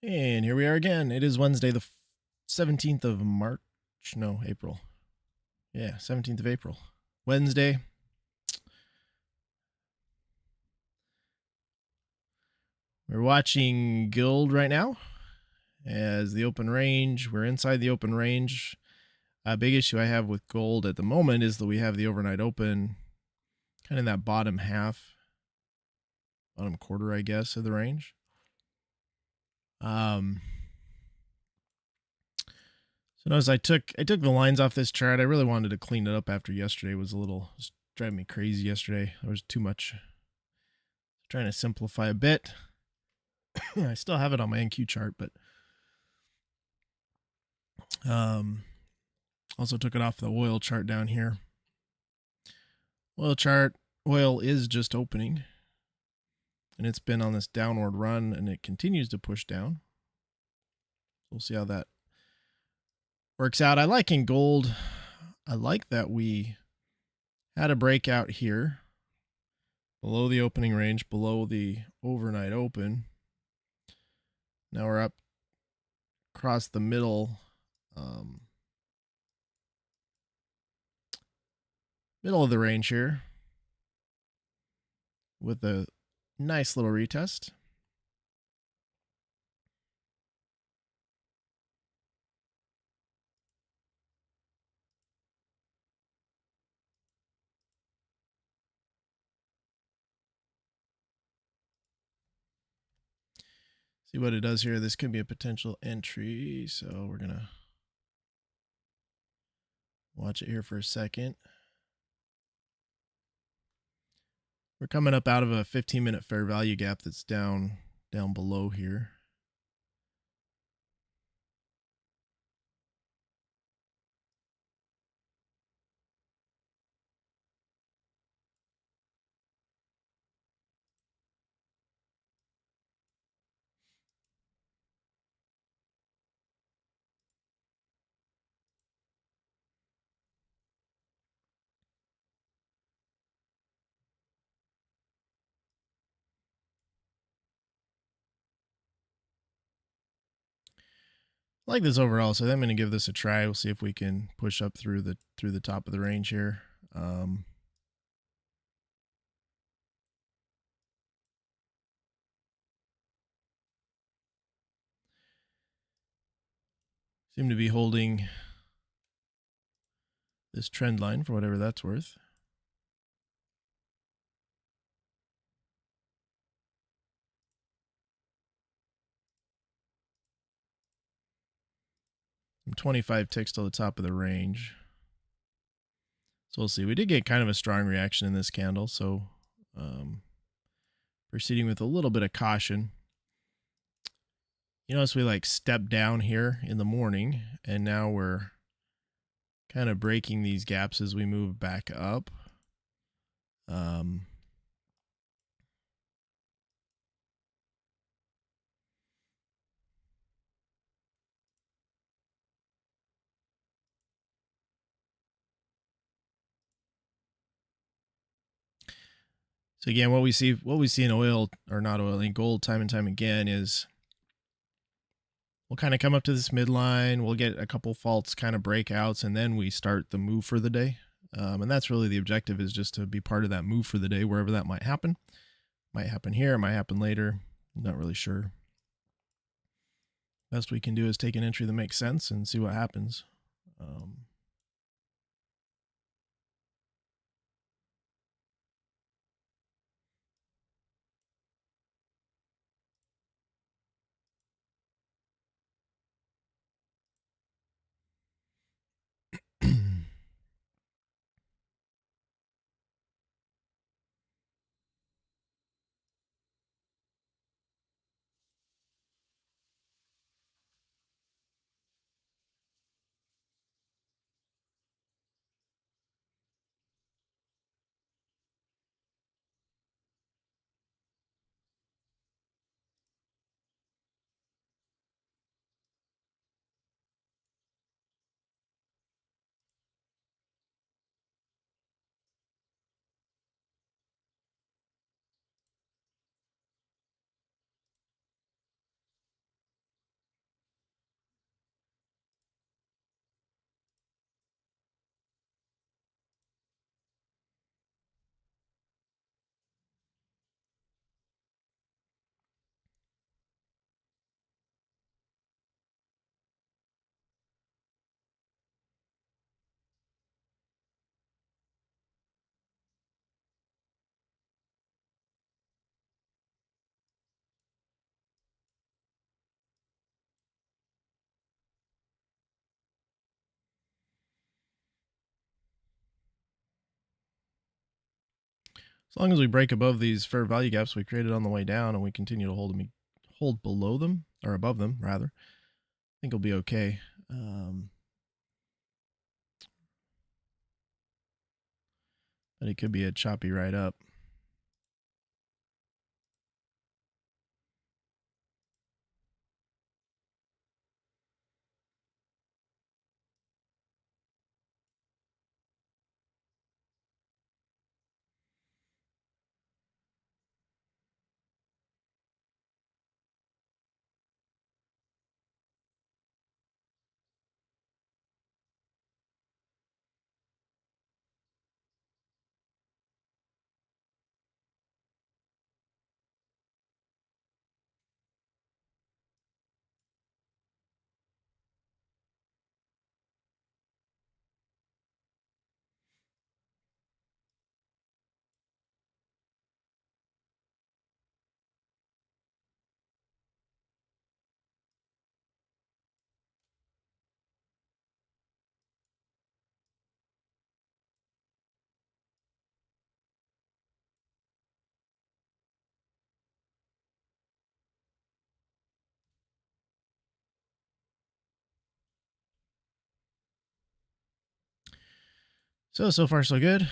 And here we are again. It is Wednesday, the 17th of March. No, April. Yeah, 17th of April. Wednesday. We're watching Guild right now as the open range. We're inside the open range. A big issue I have with gold at the moment is that we have the overnight open kind of in that bottom half, bottom quarter, I guess, of the range. So notice I took the lines off this chart. I really wanted to clean it up after yesterday. It was driving me crazy yesterday. There was too much. Trying to simplify a bit. I still have it on my NQ chart, but also took it off the oil chart down here. Oil is just opening, and it's been on this downward run, and it continues to push down. We'll see how that works out. I like in gold, I like that we had a breakout here below the opening range, below the overnight open. Now we're up across the middle, middle of the range here with a nice little retest. See what it does here. This could be a potential entry, so we're gonna watch it here for a second. We're coming up out of a 15-minute fair value gap that's down below here. I like this overall, so I'm going to give this a try. We'll see if we can push up through the top of the range here. Seem to be holding this trend line for whatever that's worth. From 25 ticks to the top of the range. So we'll see. We did get kind of a strong reaction in this candle, so proceeding with a little bit of caution. You notice we like stepped down here in the morning, and now we're kind of breaking these gaps as we move back up. So again, what we see in oil, or not oil, in gold time and time again is we'll kind of come up to this midline, we'll get a couple faults kind of breakouts, and then we start the move for the day. And that's really the objective, is just to be part of that move for the day, wherever that might happen. Might happen here, might happen later. I'm not really sure. Best we can do is take an entry that makes sense and see what happens. As long as we break above these fair value gaps we created on the way down and we continue to hold below them, or above them rather, I think we'll be okay. But it could be a choppy ride up. So far so good.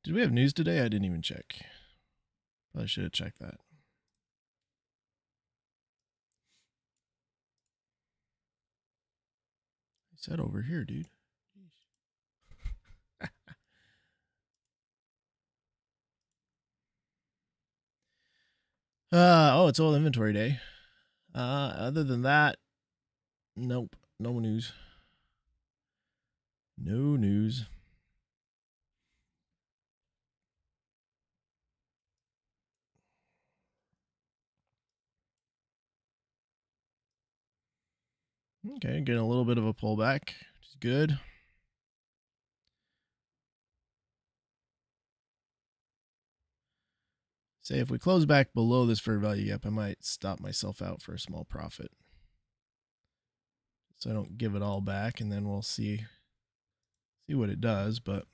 Did we have news today? I didn't even check. Probably should have checked that. I said over here, dude. Oh, it's old inventory day. Other than that, nope, no news. No news. Okay, getting a little bit of a pullback, which is good. Say if we close back below this fair value gap, I might stop myself out for a small profit. So I don't give it all back, and then we'll see what it does, but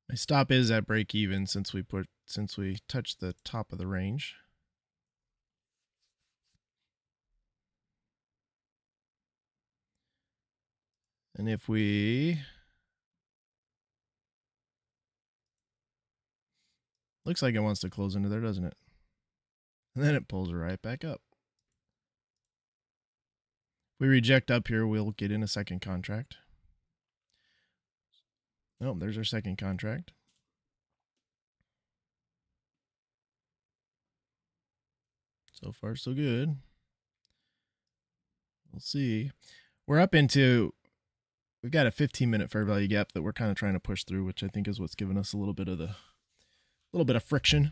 my stop is at break even since we touched the top of the range. And if we looks like it wants to close into there, doesn't it? And then it pulls right back up. If we reject up here, we'll get in a second contract. Oh, there's our second contract. So far, so good. We'll see. We're up into, we've got a 15-minute fair value gap that we're kind of trying to push through, which I think is what's given us a little bit of friction.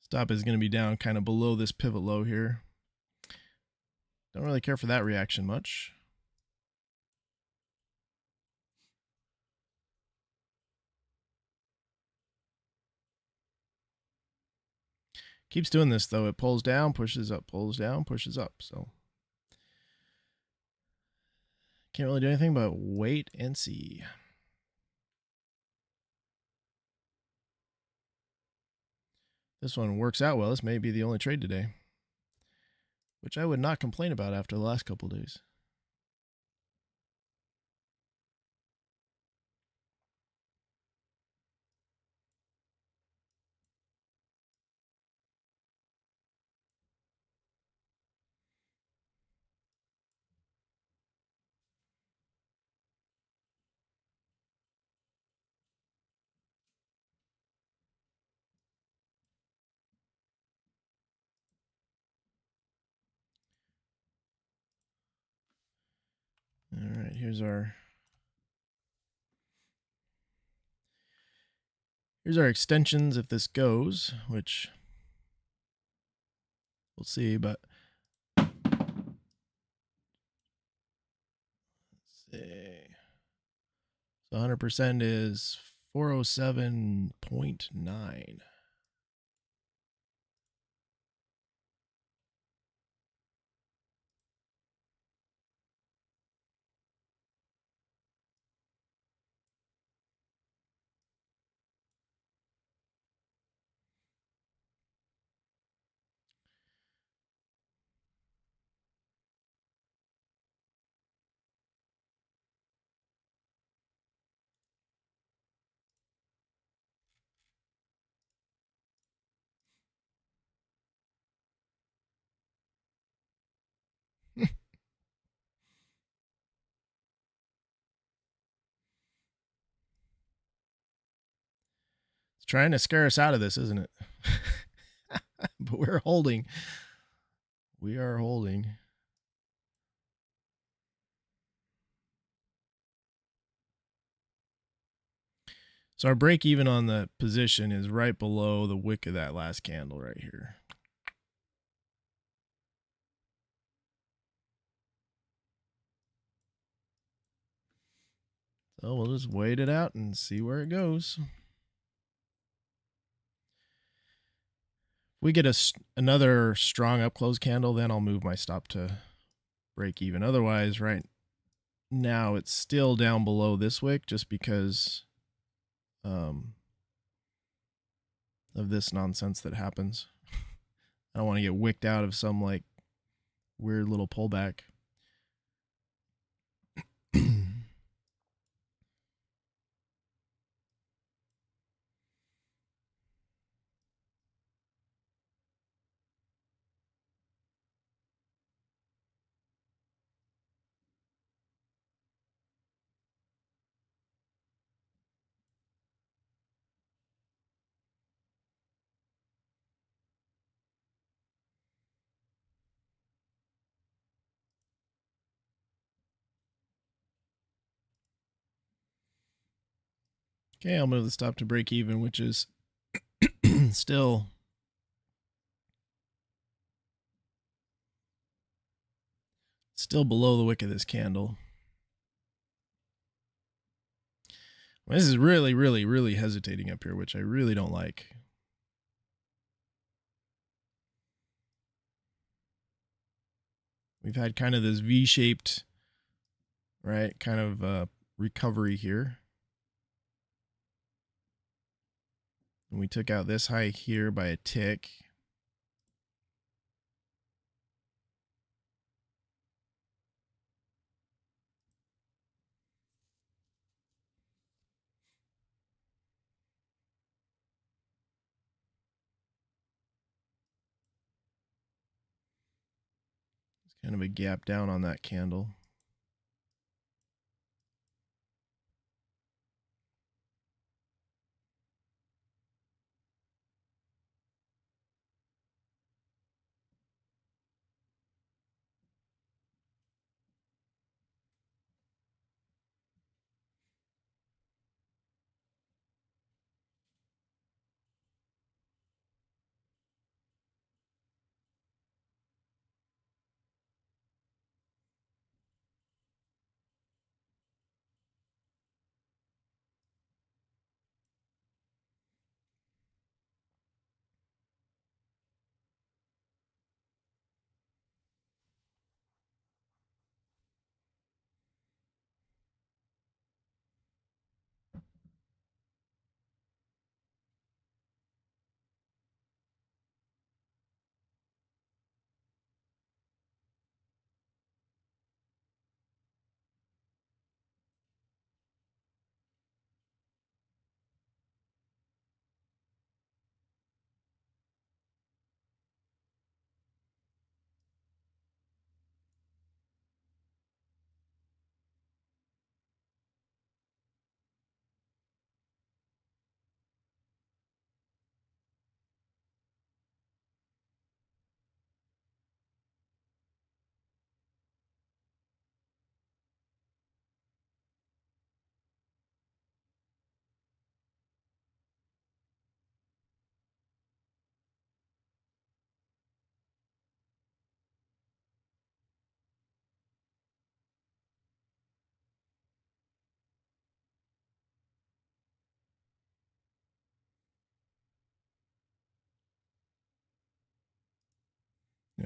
Stop is going to be down kind of below this pivot low here. Don't really care for that reaction much. Keeps doing this though. It pulls down, pushes up, pulls down, pushes up. So can't really do anything but wait and see. This one works out well. This may be the only trade today, which I would not complain about after the last couple of days. All right, here's our extensions if this goes, which we'll see, but let's see. So 100% is 407.9. It's trying to scare us out of this, isn't it? But we're holding. We are holding. So our break even on the position is right below the wick of that last candle right here. So we'll just wait it out and see where it goes. If we get another strong up close candle, then I'll move my stop to break even. Otherwise, right now it's still down below this wick just because of this nonsense that happens. I don't want to get wicked out of some like weird little pullback. Okay, I'll move the stop to break even, which is still below the wick of this candle. This is really, really, really hesitating up here, which I really don't like. We've had kind of this V-shaped, right, kind of recovery here. And we took out this high here by a tick. It's kind of a gap down on that candle.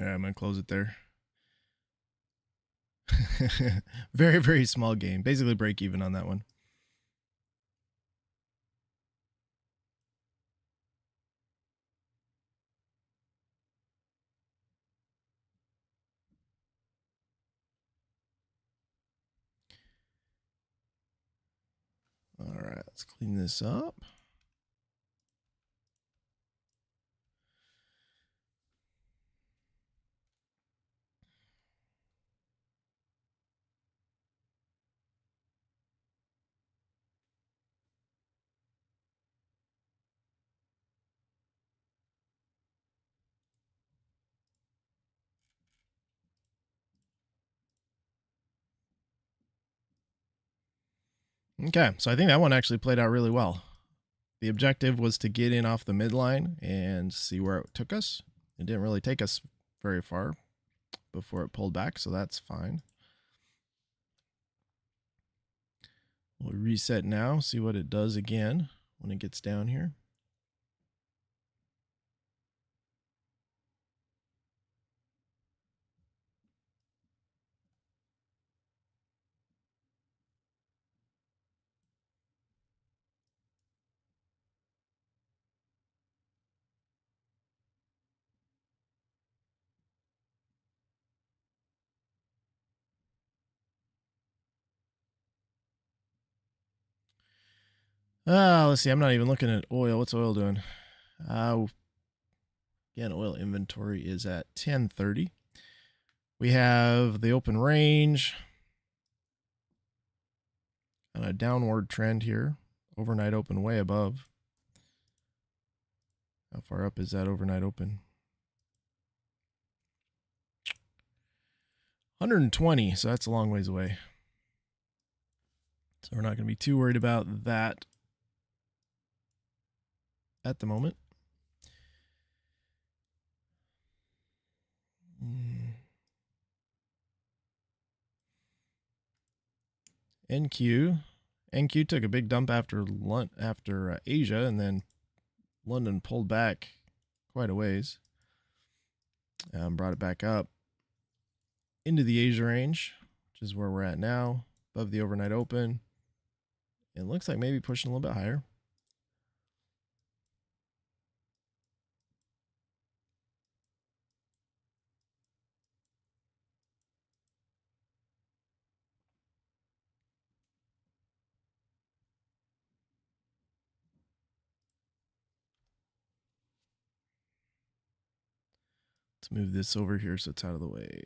All right, I'm going to close it there. Very, very small gain. Basically break even on that one. All right, let's clean this up. Okay, so I think that one actually played out really well. The objective was to get in off the midline and see where it took us. It didn't really take us very far before it pulled back, so that's fine. We'll reset now, see what it does again when it gets down here. Let's see. I'm not even looking at oil. What's oil doing? Again, oil inventory is at 1030. We have the open range and a downward trend here. Overnight open way above. How far up is that overnight open? 120, so that's a long ways away. So we're not going to be too worried about that at the moment. NQ took a big dump after Asia, and then London pulled back quite a ways. Brought it back up into the Asia range, which is where we're at now, above the overnight open. It looks like maybe pushing a little bit higher. Let's move this over here so it's out of the way.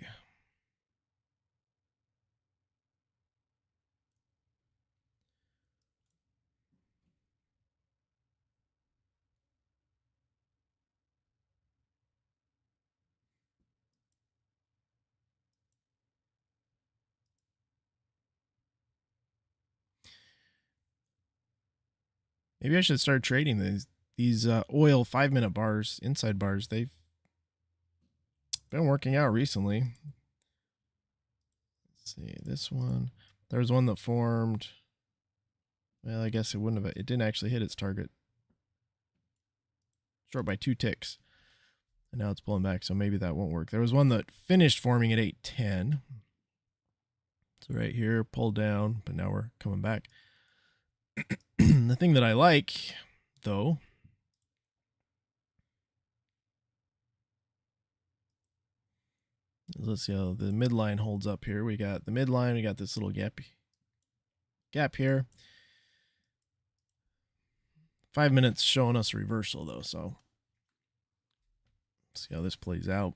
Maybe I should start trading these oil 5-minute bars, inside bars. They've been working out recently. Let's see, this one. There was one that formed. Well, I guess it wouldn't have. It didn't actually hit its target. Short by 2 ticks. And now it's pulling back, so maybe that won't work. There was one that finished forming at 810. So right here, pulled down, but now we're coming back. The thing that I like, though, let's see how the midline holds up here. We got the midline, we got this little gap here. 5 minutes showing us reversal, though, so let's see how this plays out.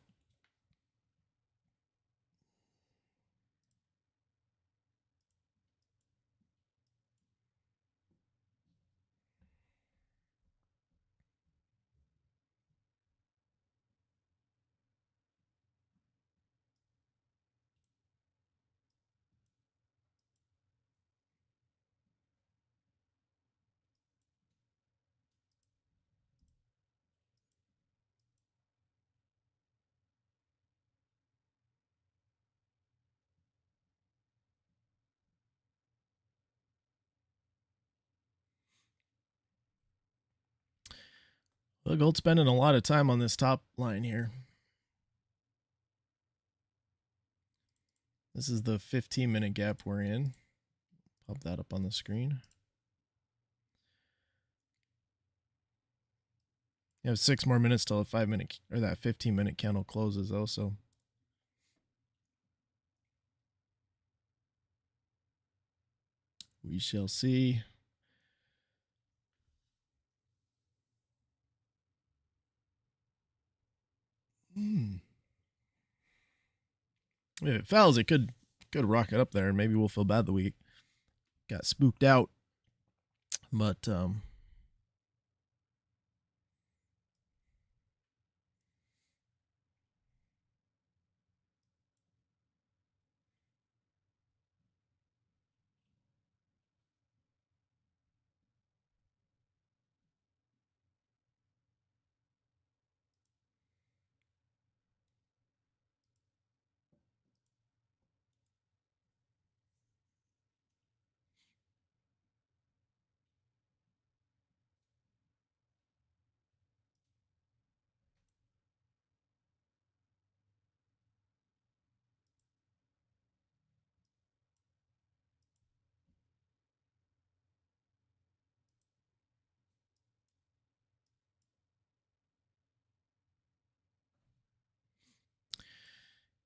Well, gold's spending a lot of time on this top line here. This is the 15-minute gap we're in. Pop that up on the screen. You have 6 more minutes till a 5-minute or that 15-minute candle closes though, so we shall see. If it fails, it could rocket up there, and maybe we'll feel bad that we got spooked out. But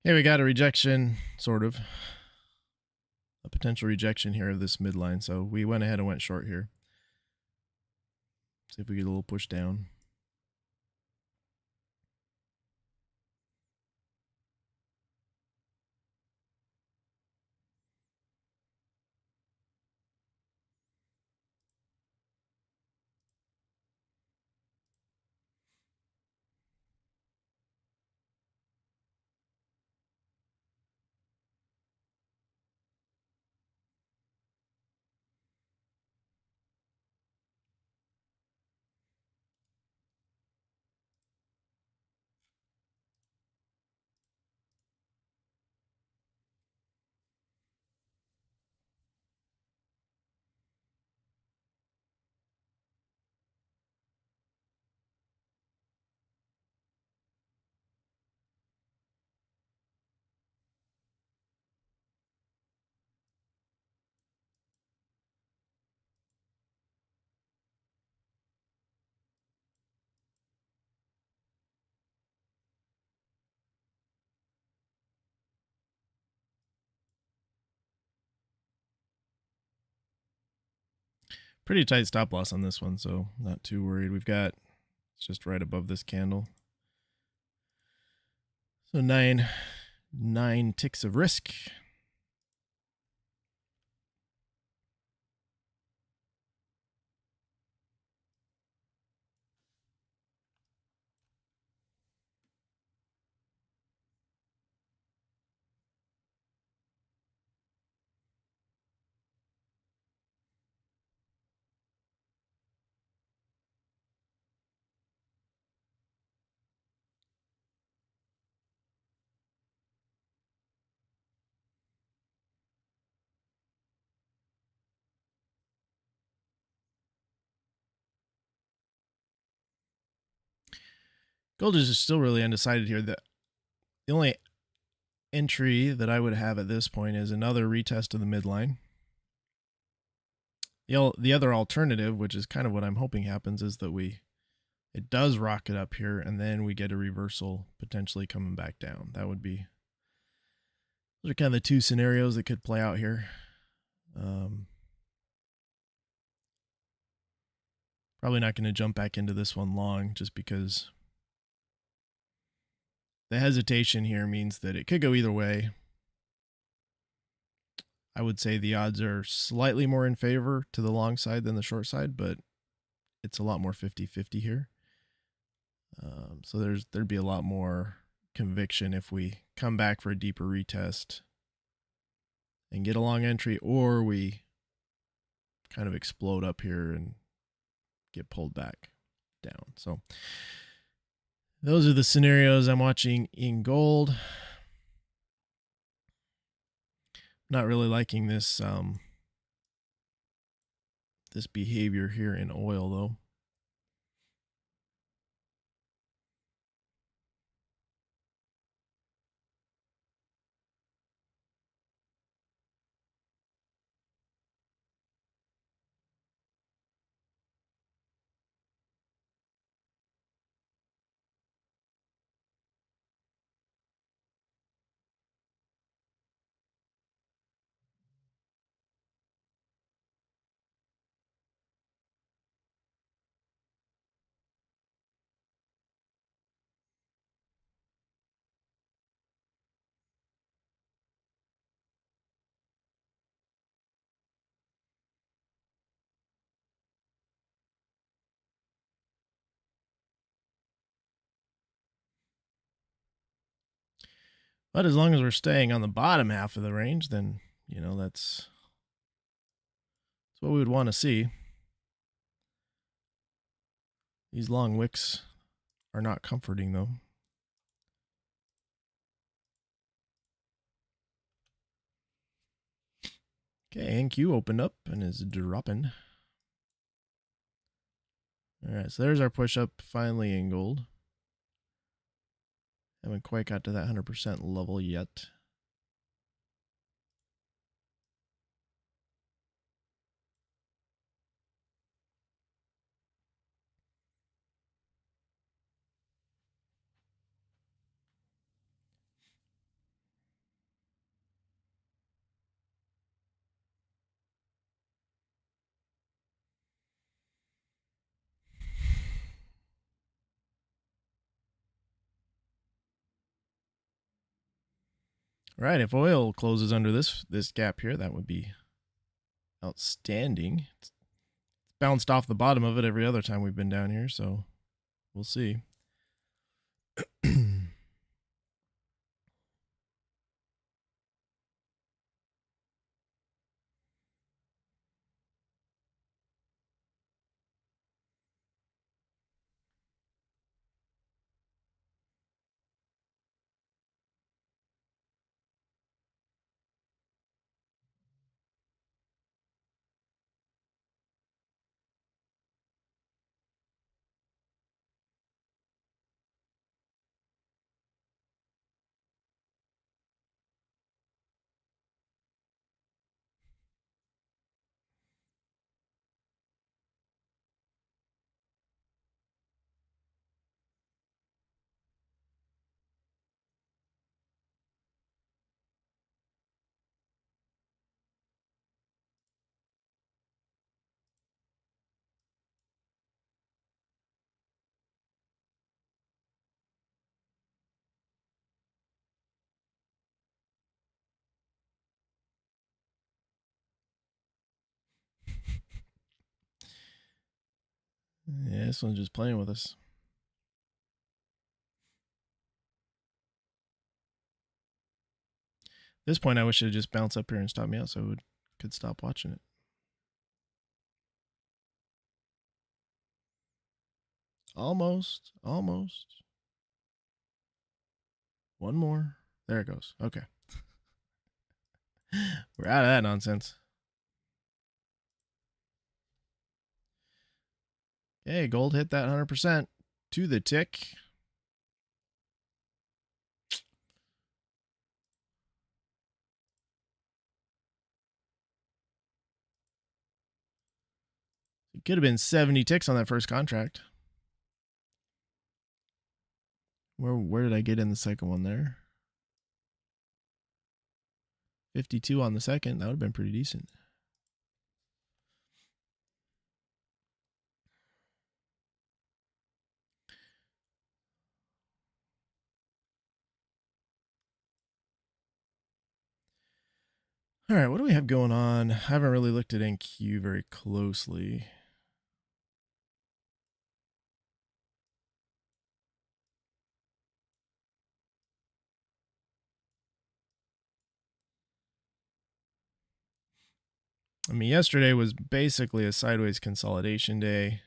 here we got a rejection, sort of. A potential rejection here of this midline. So we went ahead and went short here. See if we get a little push down. Pretty tight stop loss on this one, so not too worried. We've got, it's just right above this candle. So nine ticks of risk. Gold is still really undecided here. The only entry that I would have at this point is another retest of the midline. The other alternative, which is kind of what I'm hoping happens, is that it does rocket up here and then we get a reversal potentially coming back down. That would be, those are kind of the two scenarios that could play out here. Probably not going to jump back into this one long just because the hesitation here means that it could go either way. I would say the odds are slightly more in favor to the long side than the short side, but it's a lot more 50-50 here. So there'd be a lot more conviction if we come back for a deeper retest and get a long entry, or we kind of explode up here and get pulled back down. So those are the scenarios I'm watching in gold. Not really liking this this behavior here in oil though. But as long as we're staying on the bottom half of the range, then, you know, that's what we would want to see. These long wicks are not comforting, though. Okay, NQ opened up and is dropping. All right, so there's our push-up finally in gold. Haven't quite got to that 100% level yet. All right, if oil closes under this gap here, that would be outstanding. It's bounced off the bottom of it every other time we've been down here, so we'll see. Yeah, this one's just playing with us. At this point, I wish it would just bounce up here and stop me out so I could stop watching it. Almost. One more. There it goes. Okay. We're out of that nonsense. Okay, gold hit that 100% to the tick. It could have been 70 ticks on that first contract. Where did I get in the second one there? 52 on the second. That would have been pretty decent. All right, what do we have going on? I haven't really looked at NQ very closely. I mean, yesterday was basically a sideways consolidation day.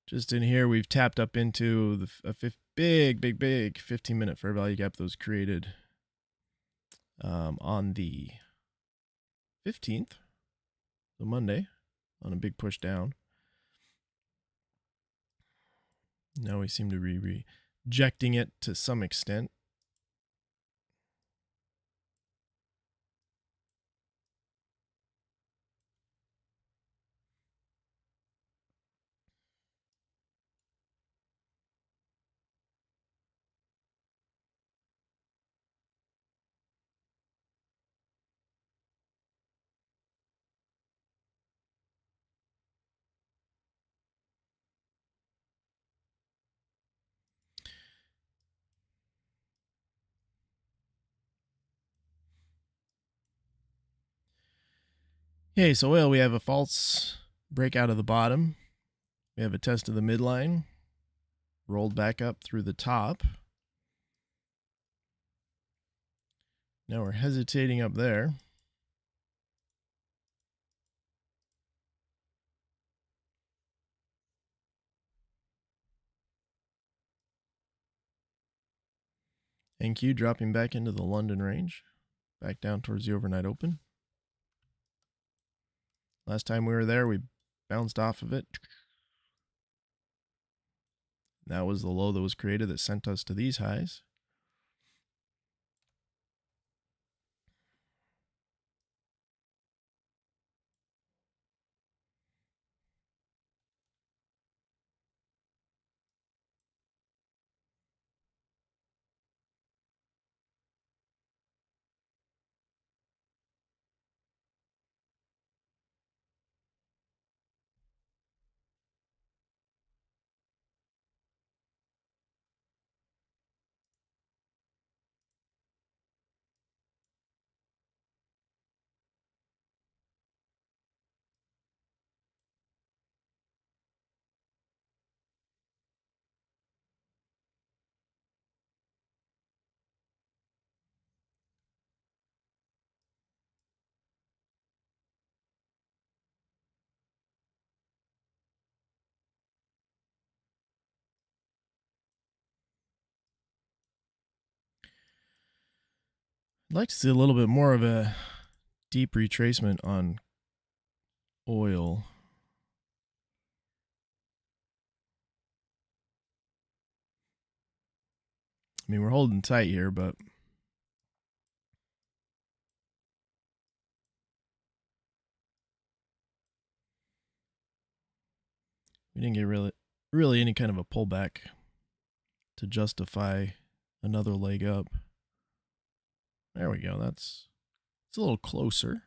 Just in here, we've tapped up into a big 15-minute fair value gap that was created on the 15th, so Monday, on a big push down. Now we seem to be rejecting it to some extent. Okay, so oil, we have a false breakout of the bottom. We have a test of the midline, rolled back up through the top. Now we're hesitating up there. NQ dropping back into the London range, back down towards the overnight open. Last time we were there, we bounced off of it. That was the low that was created that sent us to these highs. I'd like to see a little bit more of a deep retracement on oil. I mean, we're holding tight here, but we didn't get really any kind of a pullback to justify another leg up. There we go. It's a little closer.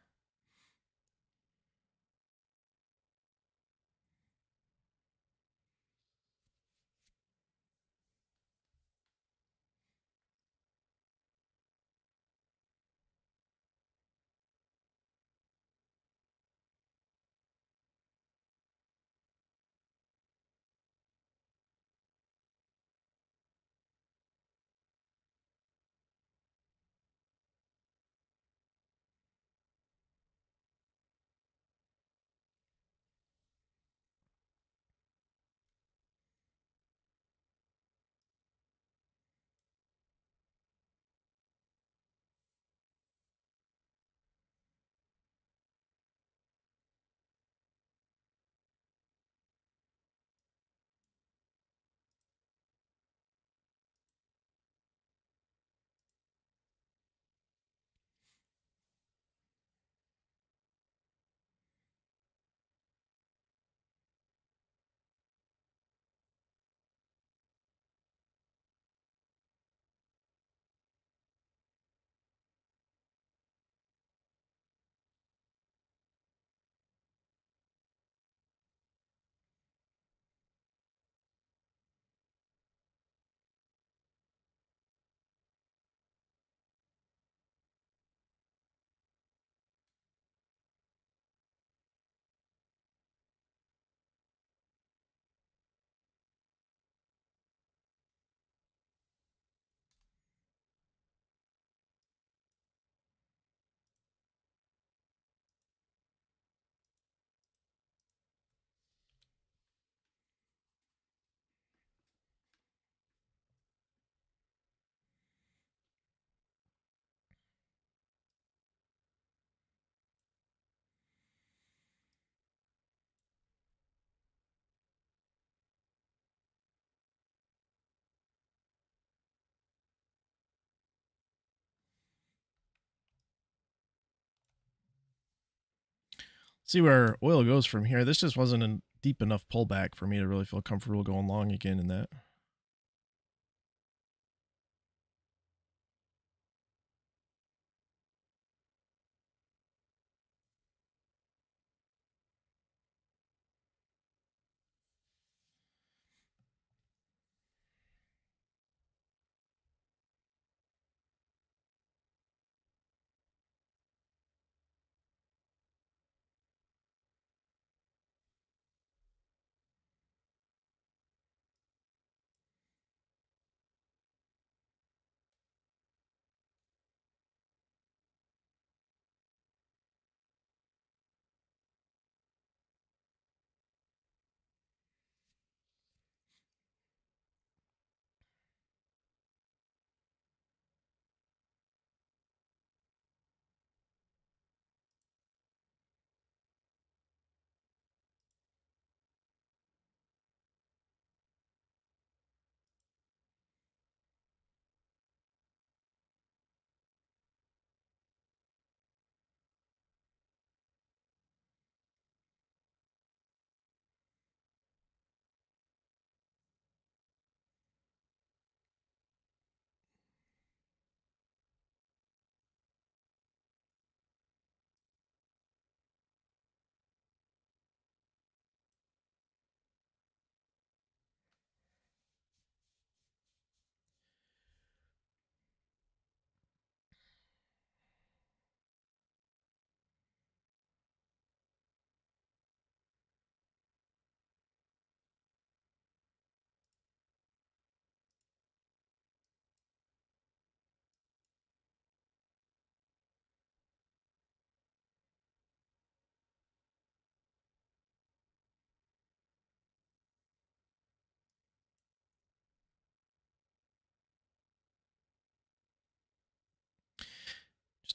See where oil goes from here. This just wasn't a deep enough pullback for me to really feel comfortable going long again in that.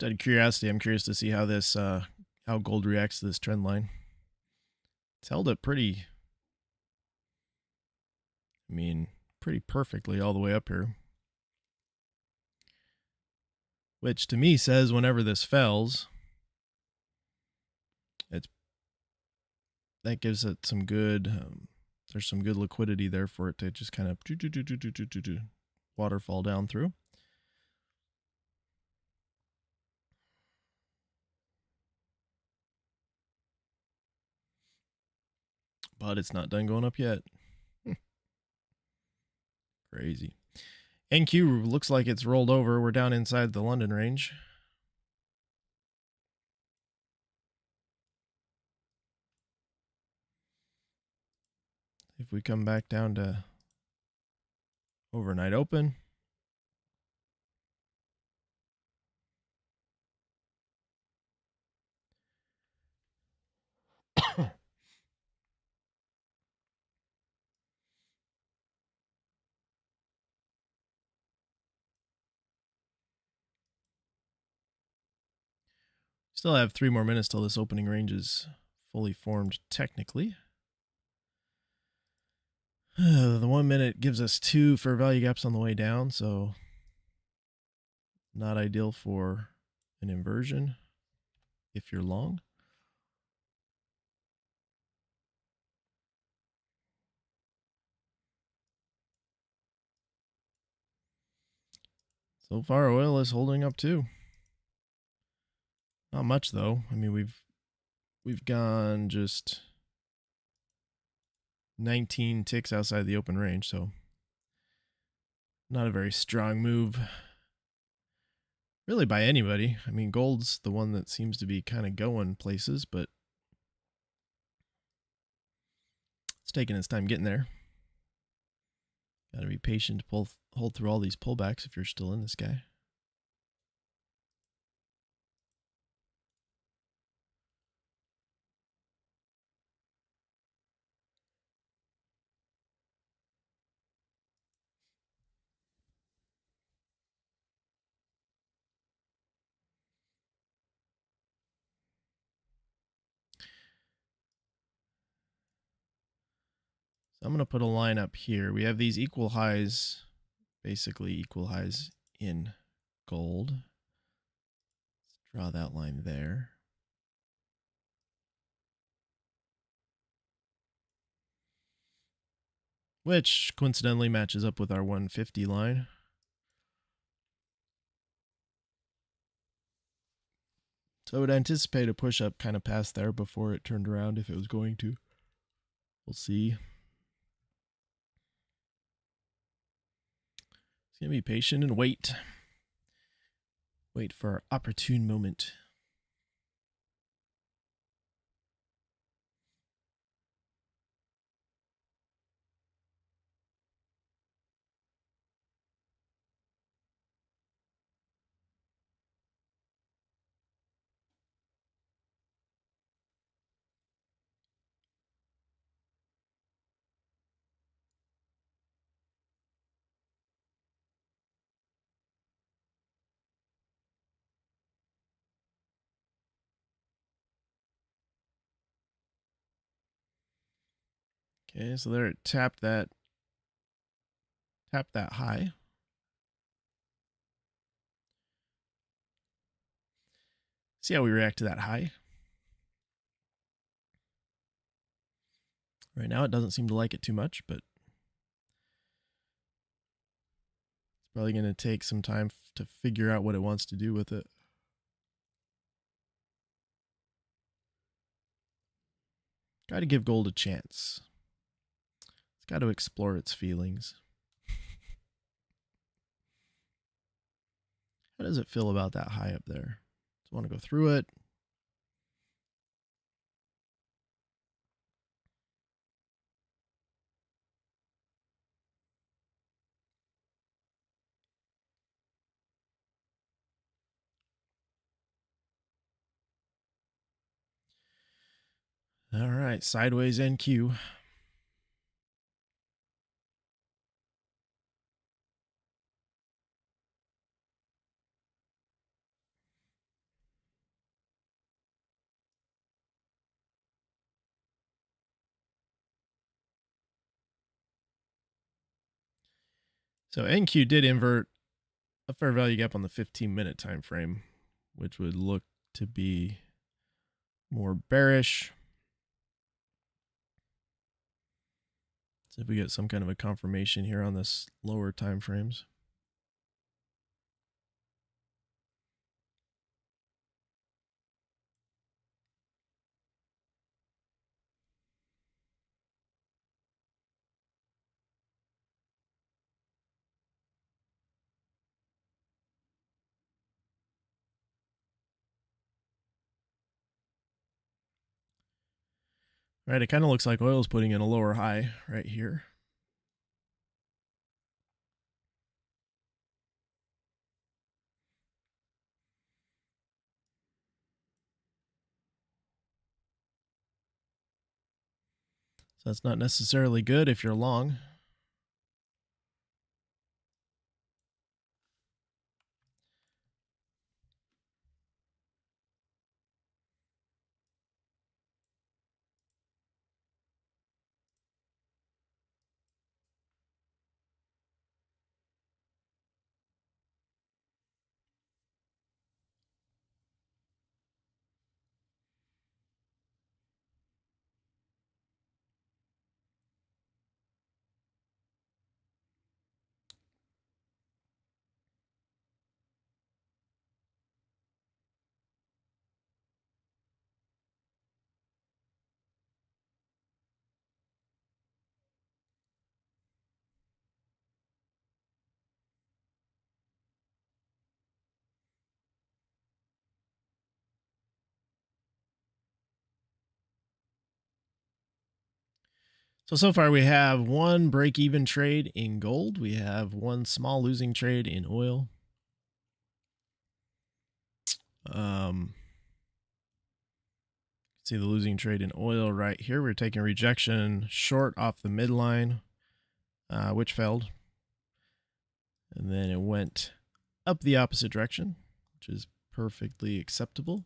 Just out of curiosity, I'm curious to see how this how gold reacts to this trend line. It's held it pretty, I mean, pretty perfectly all the way up here. Which to me says whenever this fells, that gives it some good, there's some good liquidity there for it to just kind of waterfall down through. But it's not done going up yet. Crazy. NQ looks like it's rolled over. We're down inside the London range. If we come back down to overnight open, still have 3 more minutes till this opening range is fully formed technically. The 1 minute gives us 2 fair value gaps on the way down, so not ideal for an inversion if you're long. So far, oil is holding up too. Not much though. I mean, we've gone just 19 ticks outside the open range, so not a very strong move really by anybody. I mean, gold's the one that seems to be kind of going places, but it's taking its time getting there. Got to be patient to hold through all these pullbacks if you're still in this guy. So I'm going to put a line up here. We have these equal highs, basically equal highs in gold. Let's draw that line there. Which coincidentally matches up with our 150 line. So I would anticipate a push up kind of past there before it turned around if it was going to. We'll see. It's going to be patient and wait. Wait for our opportune moment. Okay, so there it tapped that high. See how we react to that high. Right now it doesn't seem to like it too much, but it's probably going to take some time to figure out what it wants to do with it. Got to give gold a chance. It's got to explore its feelings. How does it feel about that high up there? Does it want to go through it? All right, sideways NQ. So NQ did invert a fair value gap on the 15-minute time frame, which would look to be more bearish. So if we get some kind of a confirmation here on this lower time frames. Right, it kind of looks like oil is putting in a lower high right here. So that's not necessarily good if you're long. So far we have one break-even trade in gold. We have one small losing trade in oil. See the losing trade in oil right here. We're taking rejection short off the midline, which failed. And then it went up the opposite direction, which is perfectly acceptable.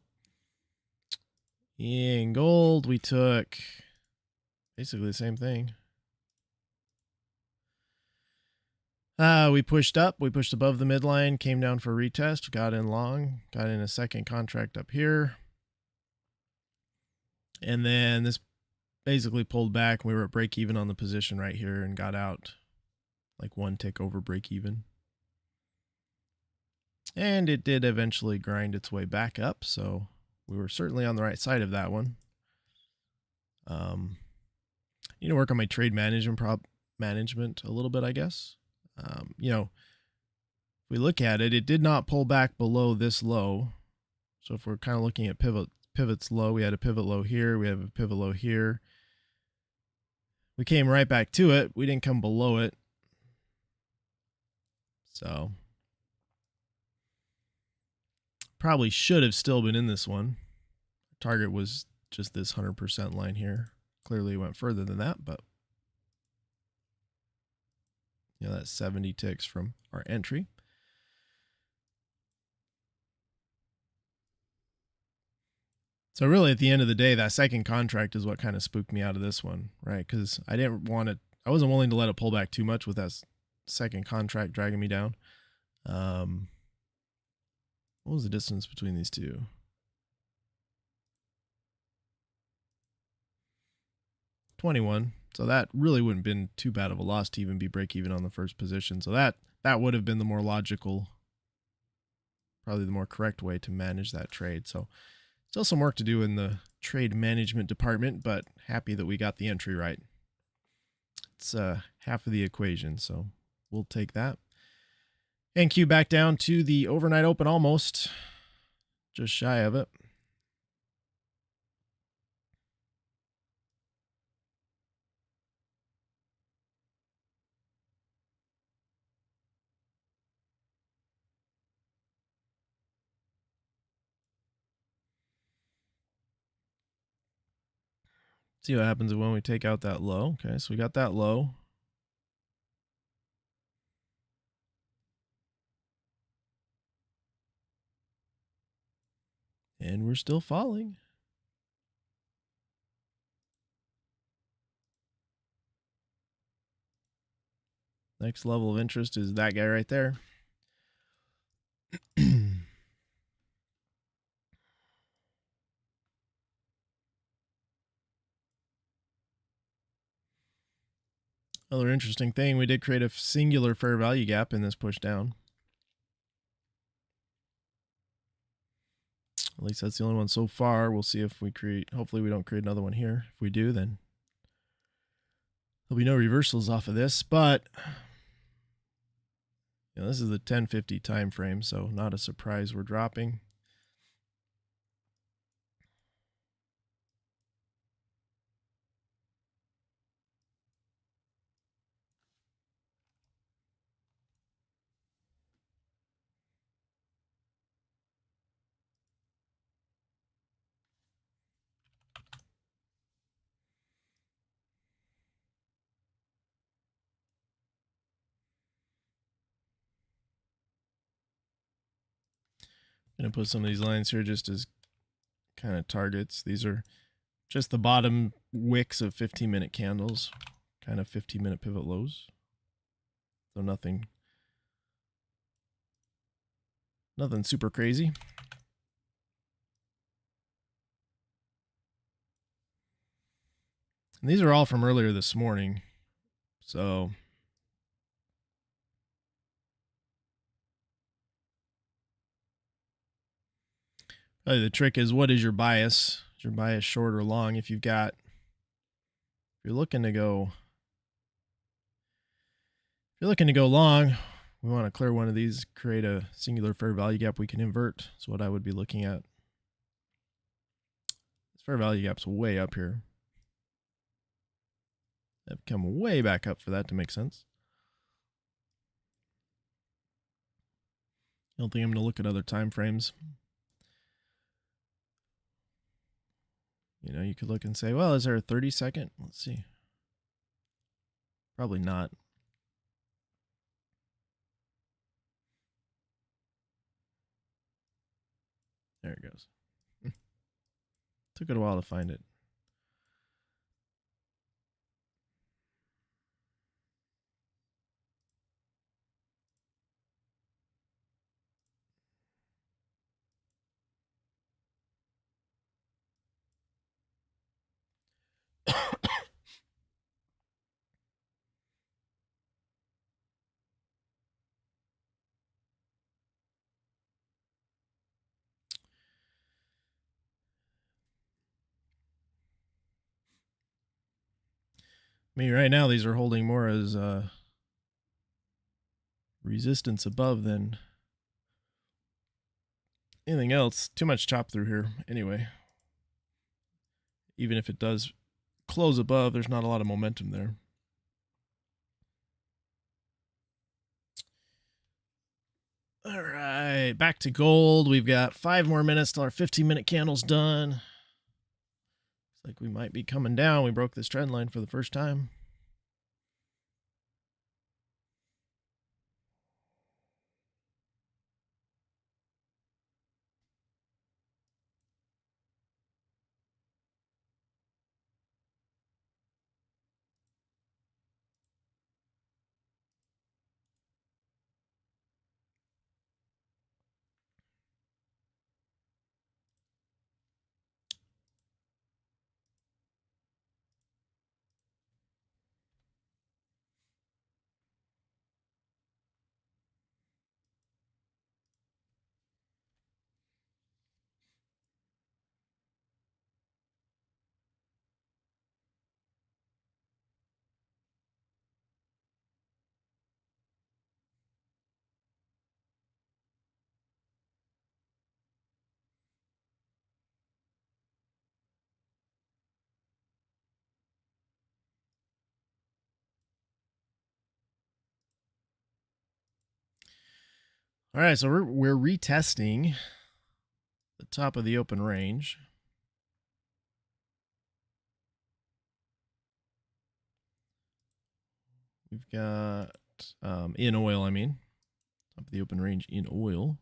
In gold, we took basically the same thing. We pushed up, we pushed above the midline, came down for a retest, got in long, got in a second contract up here. And then this basically pulled back. We were at break even on the position right here and got out like one tick over break even. And it did eventually grind its way back up, so we were certainly on the right side of that one. Need to work on my trade management a little bit, I guess. You know, if we look at it, it did not pull back below this low. So if we're kind of looking at pivots low, we had a pivot low here, we have a pivot low here. We came right back to it. We didn't come below it. So probably should have still been in this one. Target was just this 100% line here. Clearly went further than that, but you know, that's 70 ticks from our entry. So really at the end of the day, that second contract is what kind of spooked me out of this one, right? Because I didn't want it, I wasn't willing to let it pull back too much with that second contract dragging me down. What was the distance between these two? 21. So that really wouldn't have been too bad of a loss to even be break even on the first position. So that would have been the more logical, probably the more correct way to manage that trade. So still some work to do in the trade management department, but happy that we got the entry right. It's half of the equation, so we'll take that. NQ back down to the overnight open almost, just shy of it. See what happens when we take out that low. Okay, so we got that low. And we're still falling. Next level of interest is that guy right there. Another interesting thing, we did create a singular fair value gap in this push down. At least that's the only one so far. We'll see if we create, hopefully we don't create another one here. If we do, then there'll be no reversals off of this, but you know, this is the 1050 time frame, so not a surprise we're dropping. I'm going to put some of these lines here just as kind of targets. These are just the bottom wicks of 15-minute candles, kind of 15-minute pivot lows. So nothing super crazy. And these are all from earlier this morning. So the trick is, what is your bias? Is your bias short or long? If you're looking to go long, we want to clear one of these, create a singular fair value gap we can invert. That's what I would be looking at. This fair value gap's way up here. I've come way back up for that to make sense. I don't think I'm going to look at other time frames. You know, you could look and say, well, is there a 30-second? Let's see. Probably not. There it goes. Took it a while to find it. I mean, right now these are holding more as resistance above than anything else. Too much chop through here anyway. Even if it does close above, there's not a lot of momentum there. All right, back to gold. We've got 5 more minutes till our 15-minute candle's done. Looks like we might be coming down. We broke this trend line for the first time. All right, so we're retesting the top of the open range. We've got in oil, I mean, top of the open range in oil.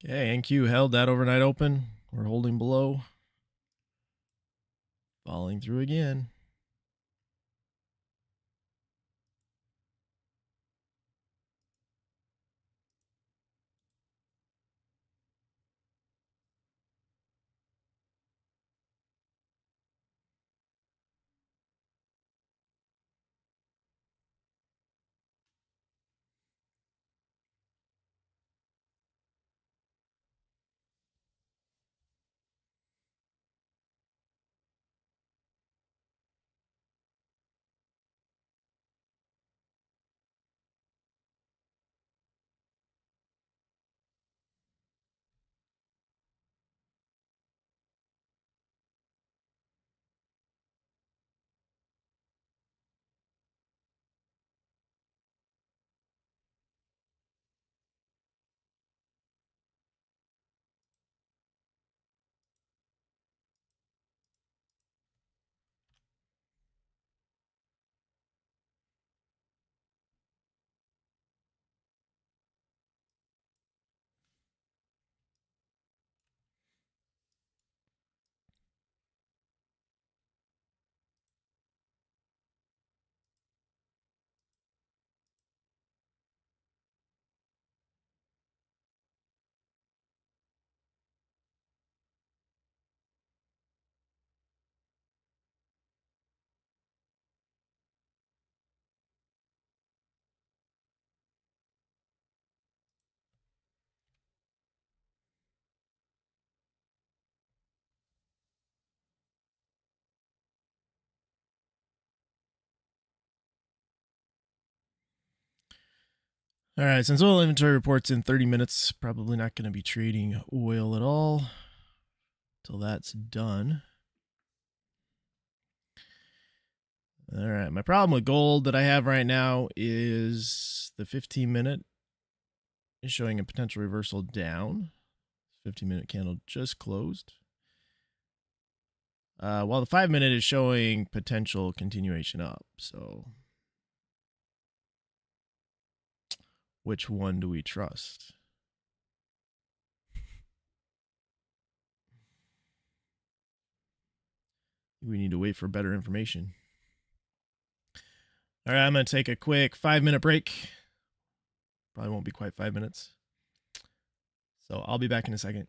Okay, NQ held that overnight open. We're holding below. Falling through again. All right, since oil inventory reports in 30 minutes, probably not going to be trading oil at all till that's done. All right, my problem with gold that I have right now is the 15-minute is showing a potential reversal down. 15-minute candle just closed. While the 5-minute is showing potential continuation up. So which one do we trust? We need to wait for better information. All right, I'm going to take a quick 5-minute break. Probably won't be quite 5 minutes. So I'll be back in a second.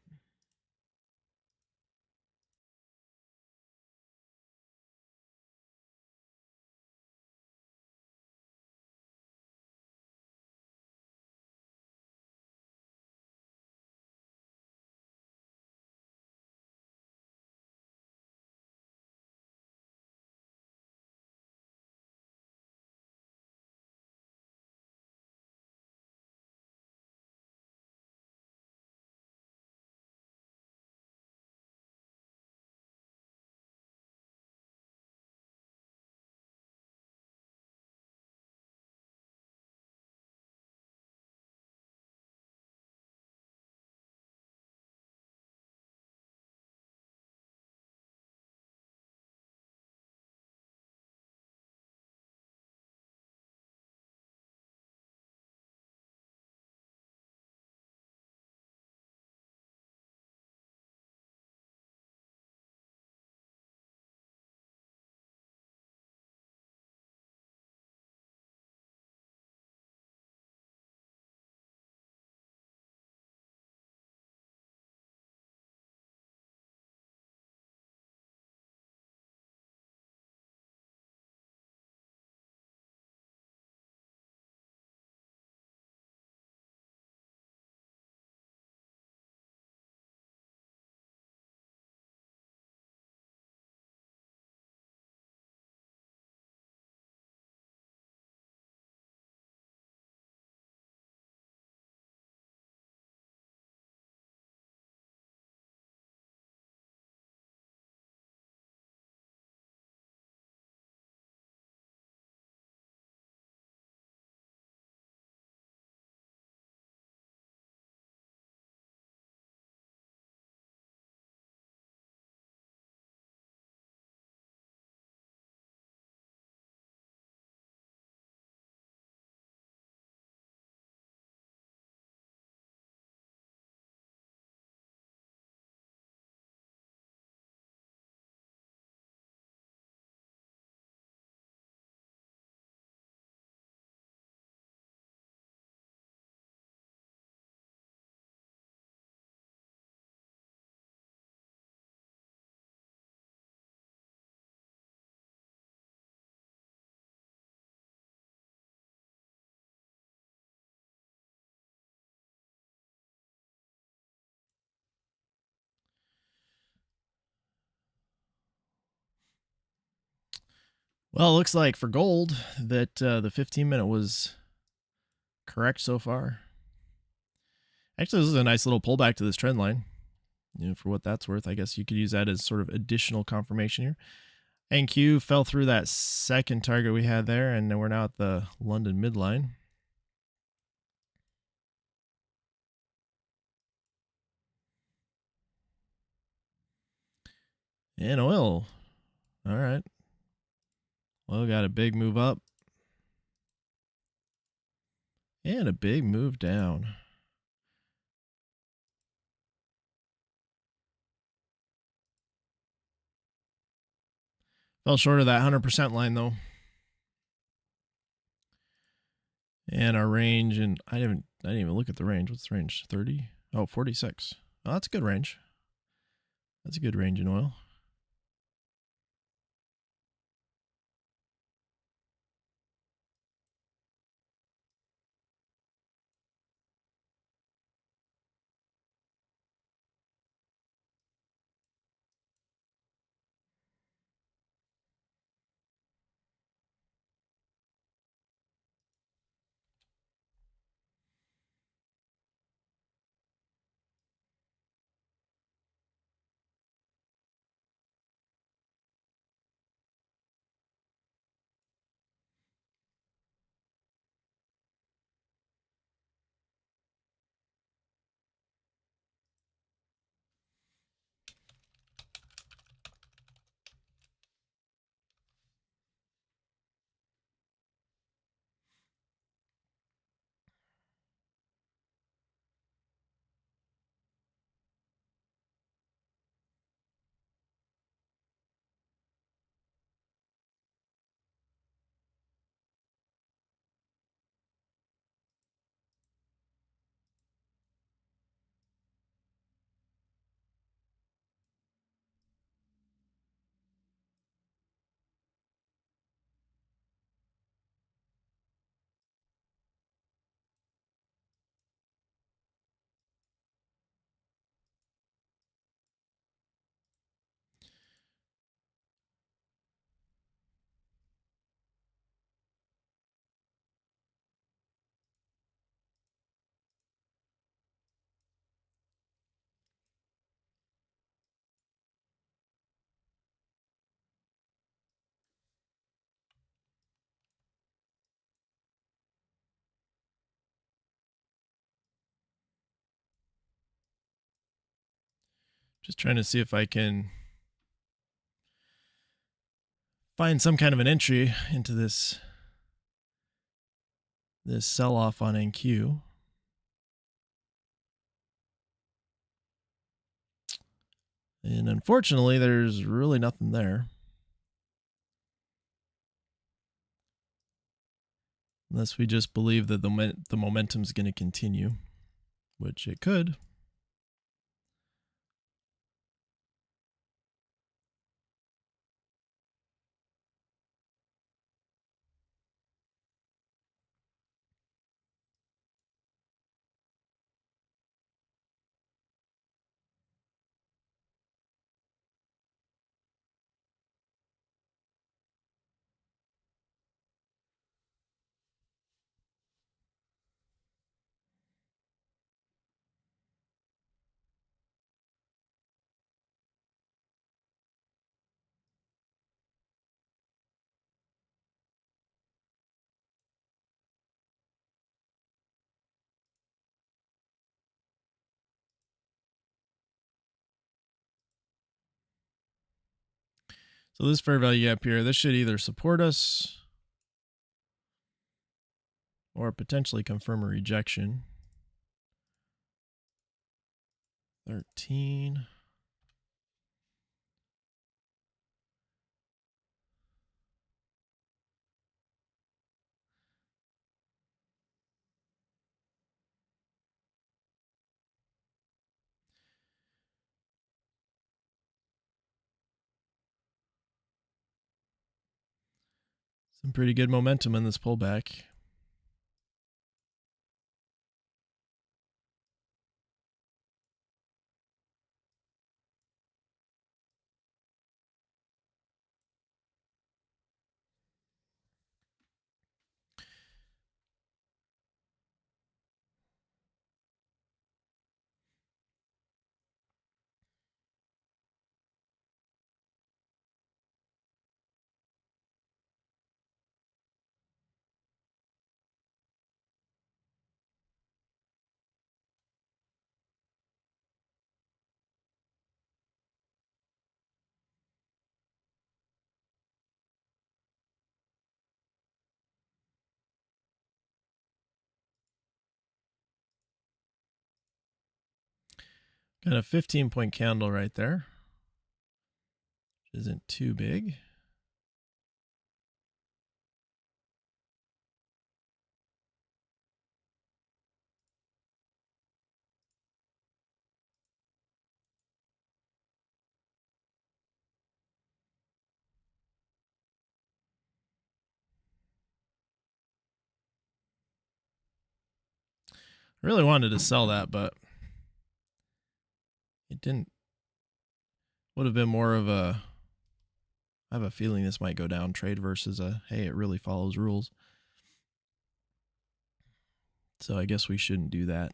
Well, it looks like for gold that the 15-minute was correct so far. Actually, this is a nice little pullback to this trend line. For what that's worth, I guess you could use that as sort of additional confirmation here. NQ fell through that second target we had there, and then we're now at the London midline. And oil. All right. Oil got a big move up. And a big move down. Fell short of that 100% line, though. And our range, and I didn't even look at the range. What's the range? 30? Oh, 46. Oh, that's a good range. That's a good range in oil. Just trying to see if I can find some kind of an entry into this sell-off on NQ. And unfortunately, there's really nothing there. Unless we just believe that the momentum is going to continue, which it could. So this fair value gap here, this should either support us or potentially confirm a rejection. 13. Some pretty good momentum in this pullback. Got a 15-point candle right there. Isn't too big. I really wanted to sell that, but it didn't. Would have been more of a, I have a feeling this might go down trade versus a, hey, it really follows rules. So I guess we shouldn't do that.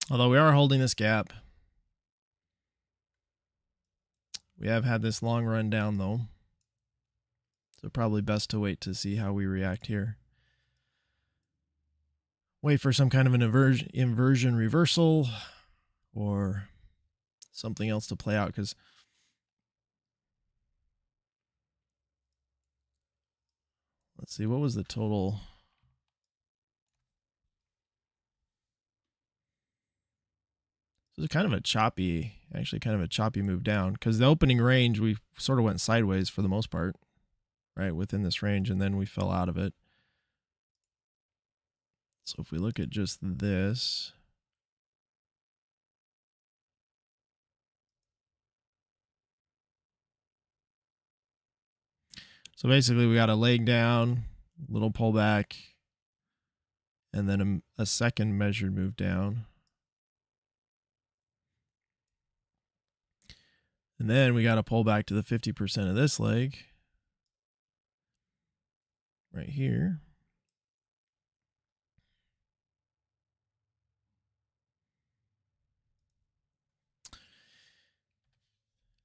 Although we are holding this gap. We have had this long run down though. So probably best to wait to see how we react here. Wait for some kind of an inversion reversal or something else to play out, because let's see, what was the total? This is kind of a choppy, actually kind of a choppy move down, because the opening range, we sort of went sideways for the most part, right, within this range, and then we fell out of it. So if we look at just this, so basically we got a leg down, little pullback, and then a second measured move down. And then we got to pull back to the 50% of this leg right here.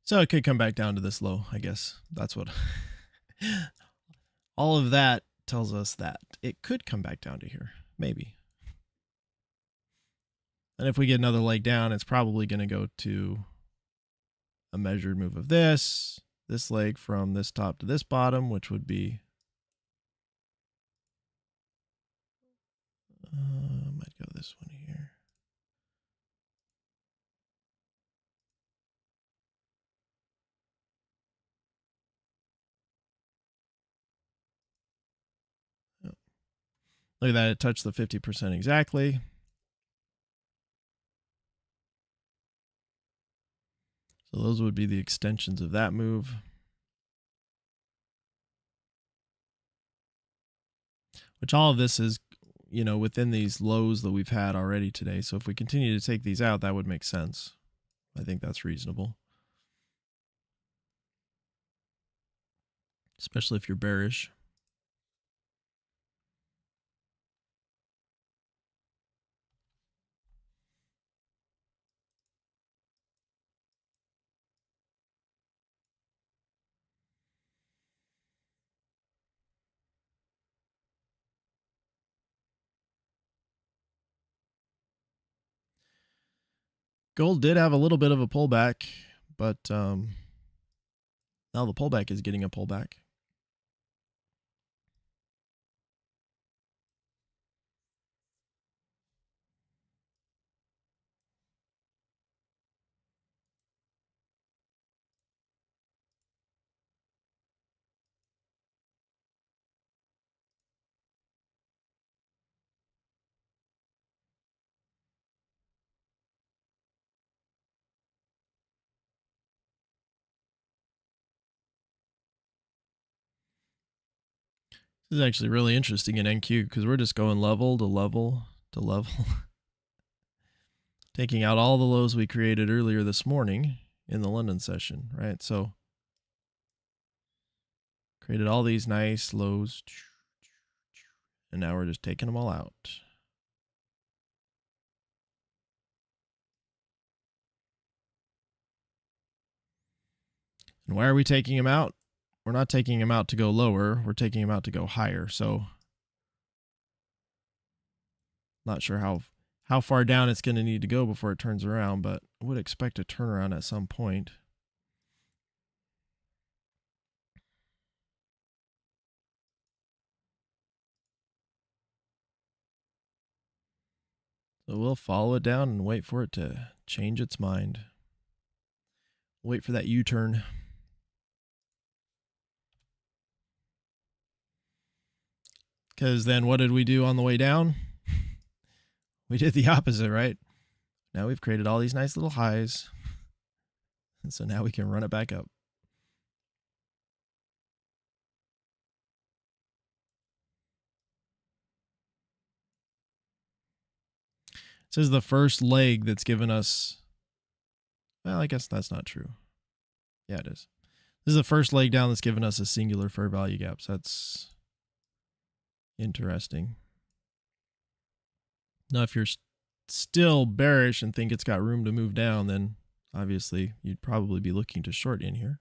So it could come back down to this low, I guess. That's what all of that tells us, that it could come back down to here, maybe. And if we get another leg down, it's probably going to go to a measured move of this leg from this top to this bottom, which would be, might go this one here. Oh. Look at that, it touched the 50% exactly. So those would be the extensions of that move. Which all of this is, you know, within these lows that we've had already today. So if we continue to take these out, that would make sense. I think that's reasonable. Especially if you're bearish. Gold did have a little bit of a pullback, but now the pullback is getting a pullback. This is actually really interesting in NQ because we're just going level to level to level. Taking out all the lows we created earlier this morning in the London session, right? So created all these nice lows, and now we're just taking them all out. And why are we taking them out? We're not taking them out to go lower. We're taking them out to go higher. So not sure how far down it's going to need to go before it turns around, but I would expect a turnaround at some point. So we'll follow it down and wait for it to change its mind. Wait for that U-turn. Because then what did we do on the way down? We did the opposite, right? Now we've created all these nice little highs. And so now we can run it back up. This is the first leg that's given us, well, I guess that's not true. Yeah, it is. This is the first leg down that's given us a singular fair value gap. So that's interesting. Now, if you're still bearish and think it's got room to move down, then obviously you'd probably be looking to short in here.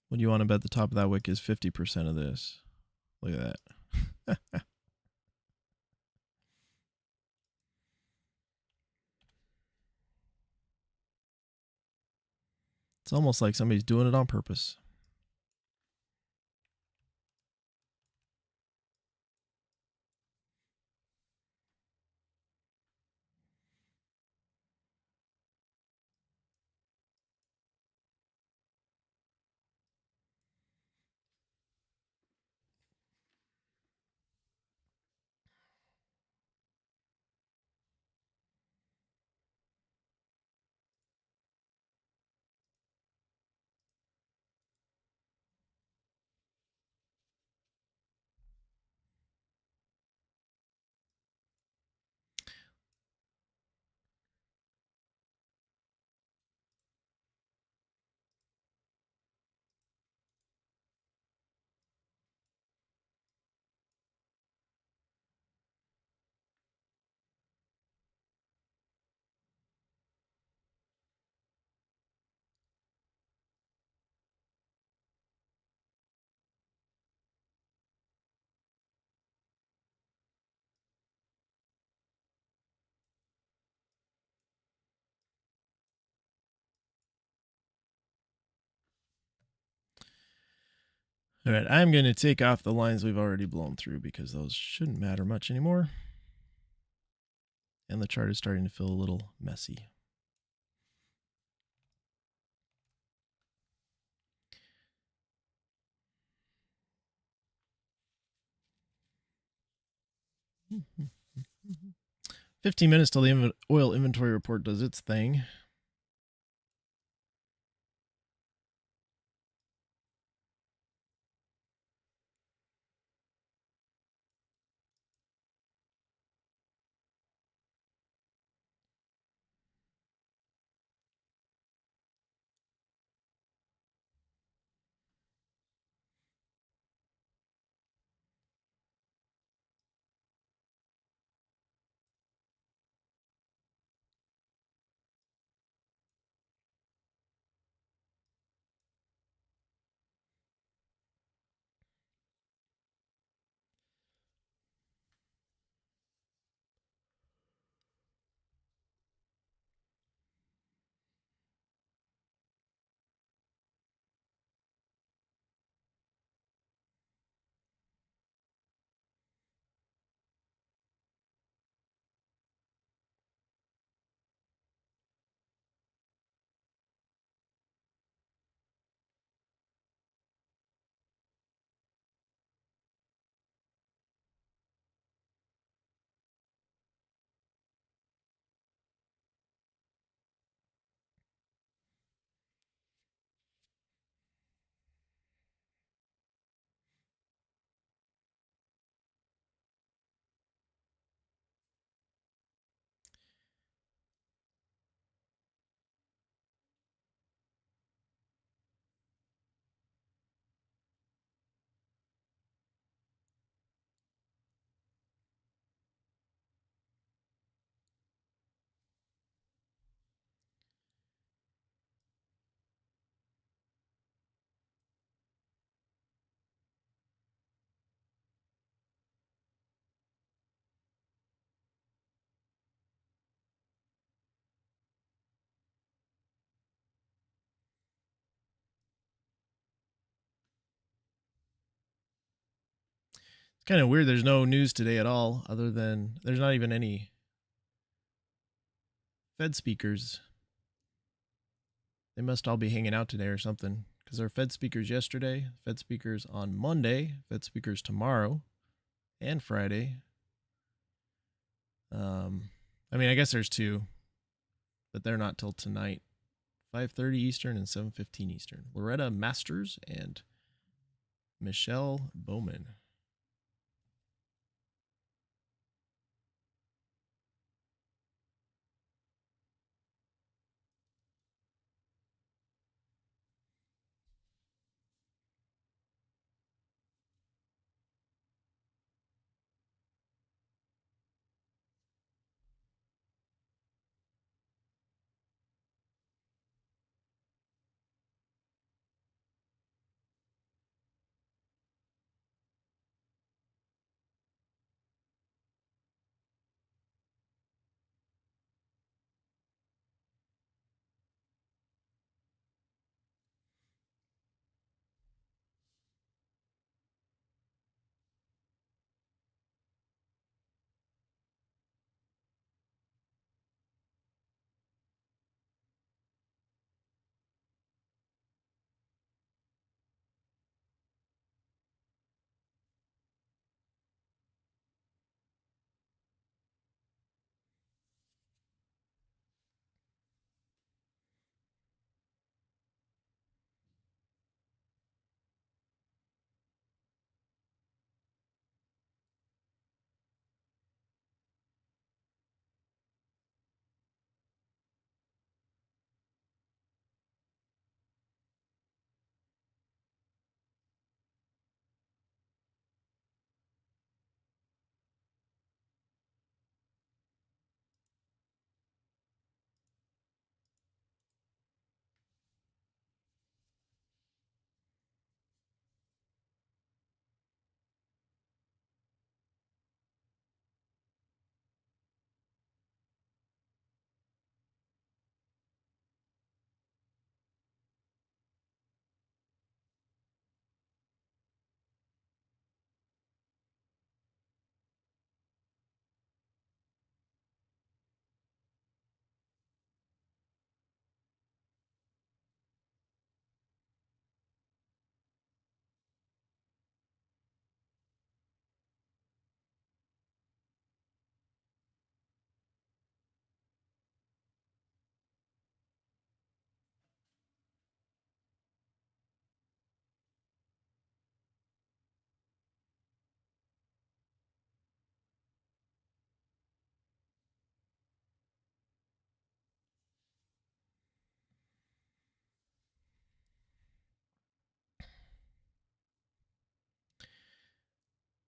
What do you want to bet the top of that wick is 50% of this? Look at that. It's almost like somebody's doing it on purpose. All right, I'm going to take off the lines we've already blown through because those shouldn't matter much anymore. And the chart is starting to feel a little messy. Mm-hmm. 15 minutes till the oil inventory report does its thing. kind of weird. There's no news today at all, other than there's not even any Fed speakers. They must all be hanging out today or something, because there were Fed speakers yesterday, Fed speakers on Monday, Fed speakers tomorrow and Friday. I mean, I guess there's two, but they're not till tonight, 5:30 Eastern and 7:15 Eastern. Loretta Masters and Michelle Bowman.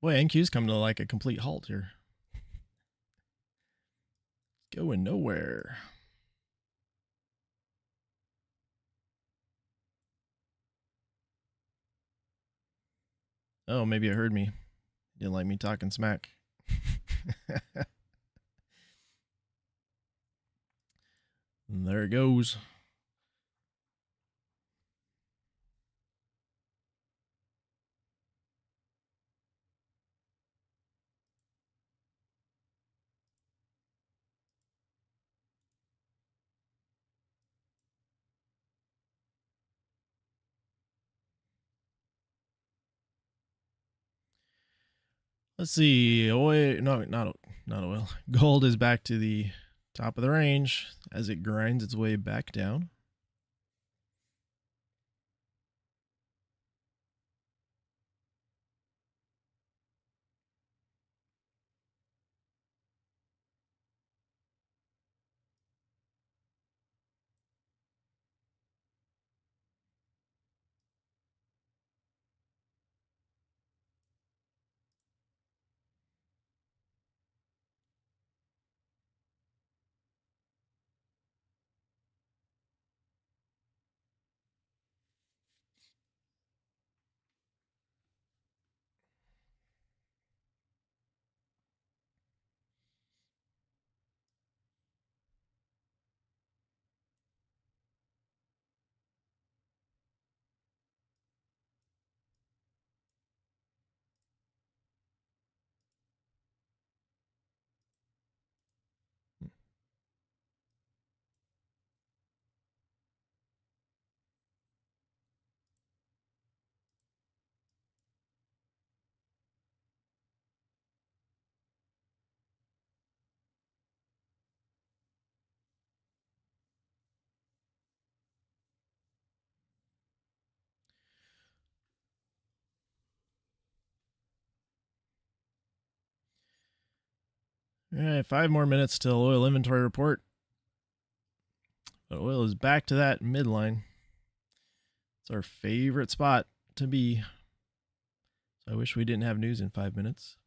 Boy, NQ's come to like a complete halt here. Going nowhere. Oh, maybe it heard me. Didn't like me talking smack. And there it goes. Let's see. Oil, no, not oil. Gold is back to the top of the range as it grinds its way back down. All right, 5 more minutes till oil inventory report. But oil is back to that midline. It's our favorite spot to be. So I wish we didn't have news in 5 minutes.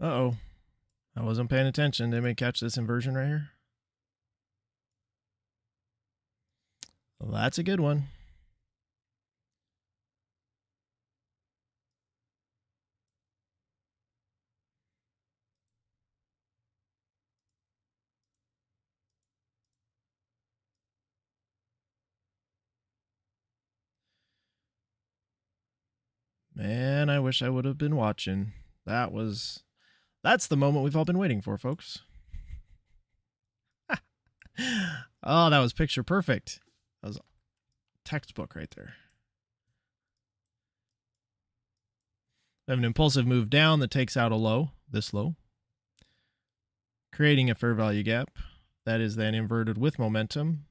Uh-oh. I wasn't paying attention. Did anybody catch this inversion right here? Well, that's a good one. Man, I wish I would have been watching. That's the moment we've all been waiting for, folks. Oh, that was picture perfect. That was textbook right there. We have an impulsive move down that takes out a low, this low, creating a fair value gap. That is then inverted with momentum.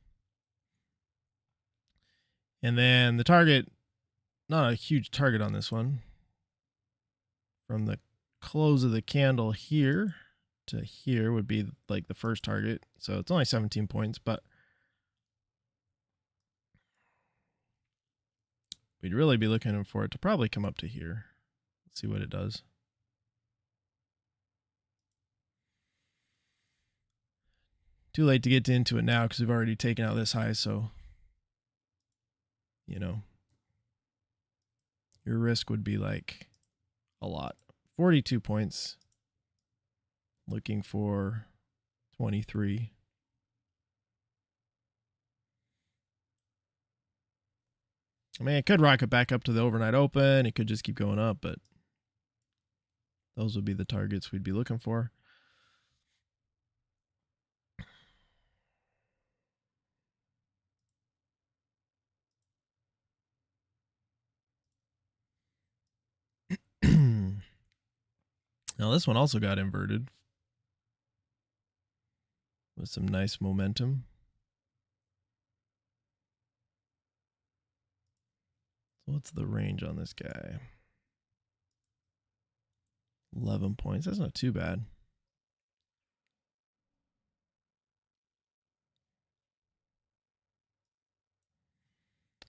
And then the target, not a huge target on this one. From the close of the candle here to here would be like the first target. So it's only 17 points, but we'd really be looking for it to probably come up to here. Let's see what it does. Too late to get into it now because we've already taken out this high. So, you know, your risk would be like a lot. 42 points. Looking for 23. I mean, it could rocket back up to the overnight open. It could just keep going up, but those would be the targets we'd be looking for. Now this one also got inverted with some nice momentum. So what's the range on this guy? 11 points. That's not too bad.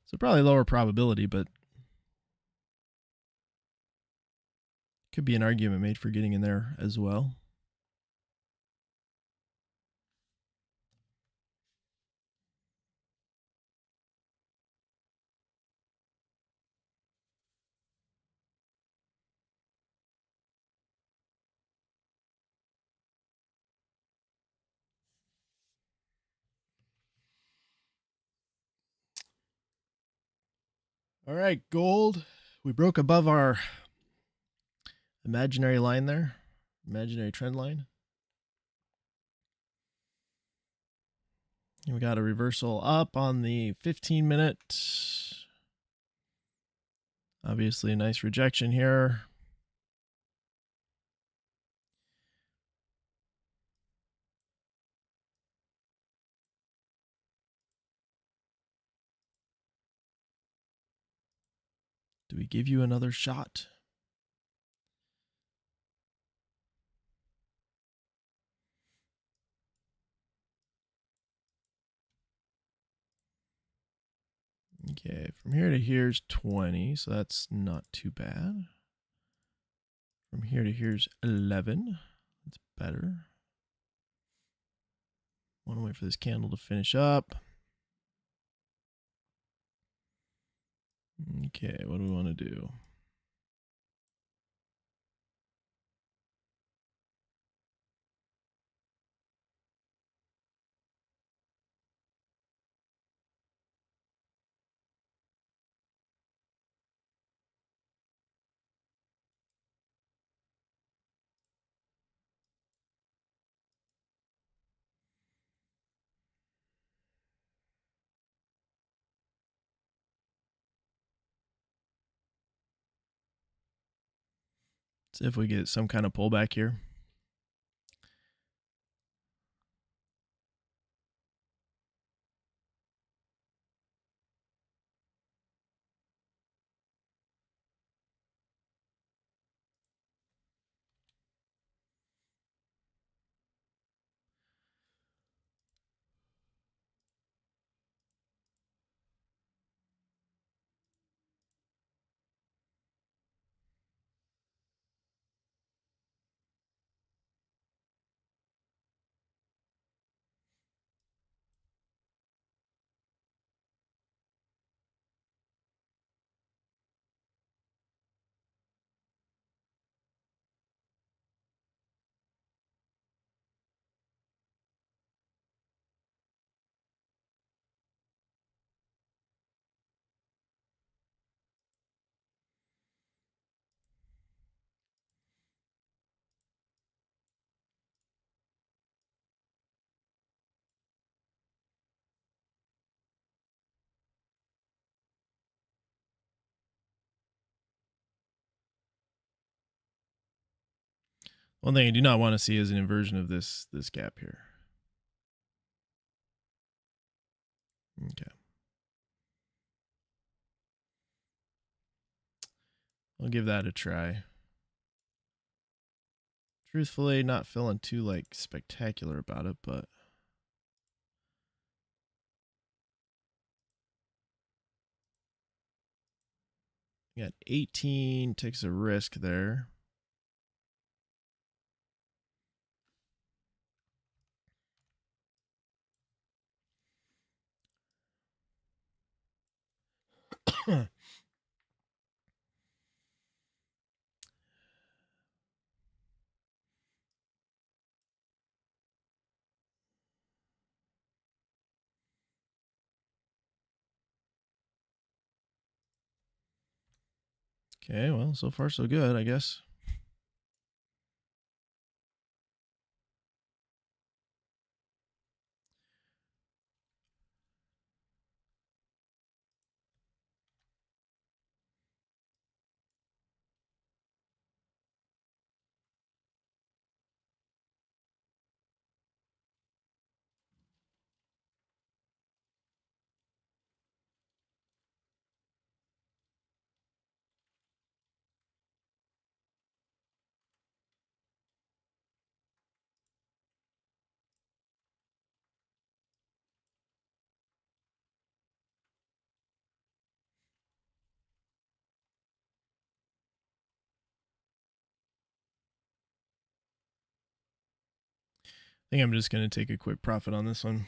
So probably lower probability, but could be an argument made for getting in there as well. All right, gold. We broke above our imaginary line there, imaginary trend line. And we got a reversal up on the 15-minute. Obviously, a nice rejection here. Do we give you another shot? Okay, from here to here's 20, so that's not too bad. From here to here's 11. That's better. Want to wait for this candle to finish up. Okay, what do we want to do? See if we get some kind of pullback here. One thing I do not want to see is an inversion of this gap here. Okay. I'll give that a try. Truthfully, not feeling too like spectacular about it, but got 18, takes a risk there. Okay, well, so far so good, I guess. I think I'm just going to take a quick profit on this one.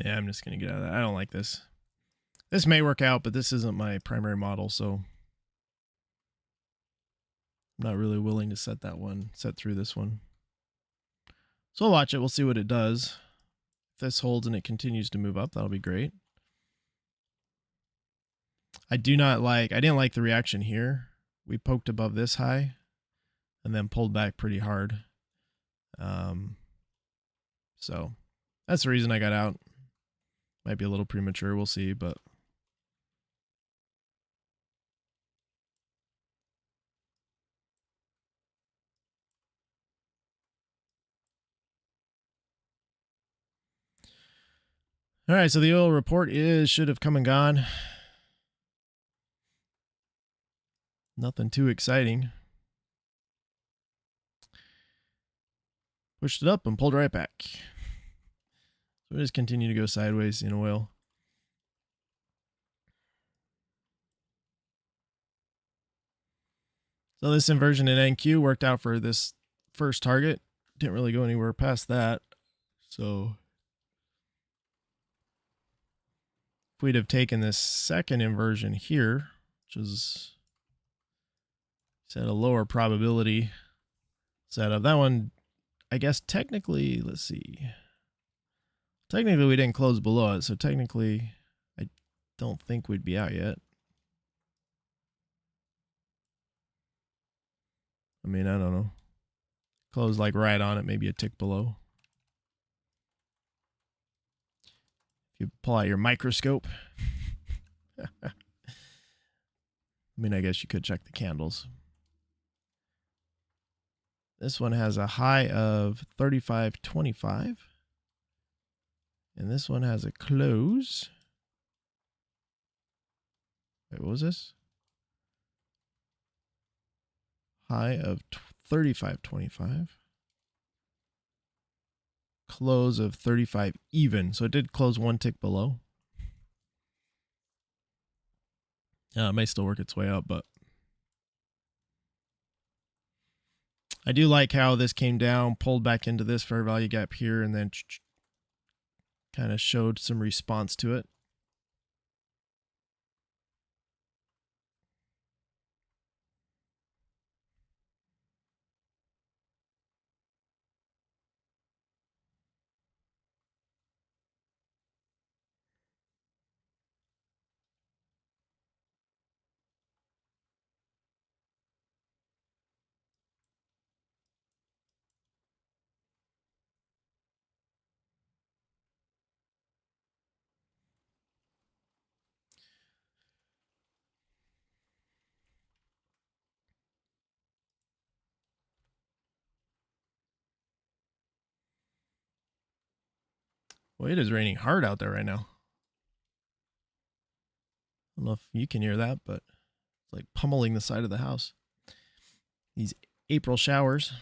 Yeah, I'm just going to get out of that. I don't like this. This may work out, but this isn't my primary model, so I'm not really willing to set through this one. So we'll watch it. We'll see what it does. If this holds and it continues to move up, that'll be great. I didn't like the reaction here. We poked above this high and then pulled back pretty hard. So that's the reason I got out. Might be a little premature. We'll see, but All right, so the oil report should have come and gone. Nothing too exciting. Pushed it up and pulled right back. So it just continued to go sideways in oil. So this inversion in NQ worked out for this first target. Didn't really go anywhere past that. So if we'd have taken this second inversion here, which is set a lower probability setup, that one, I guess technically, let's see. Technically, we didn't close below it, so technically, I don't think we'd be out yet. I mean, I don't know. Close like right on it, maybe a tick below. If you pull out your microscope. I mean, I guess you could check the candles. This one has a high of 35.25. And this one has a close. Wait, what was this? High of 35.25. Close of 35 even. So it did close one tick below. It may still work its way up, but I do like how this came down, pulled back into this fair value gap here, and then kind of showed some response to it. Well, it is raining hard out there right now. I don't know if you can hear that, but it's like pummeling the side of the house. These April showers.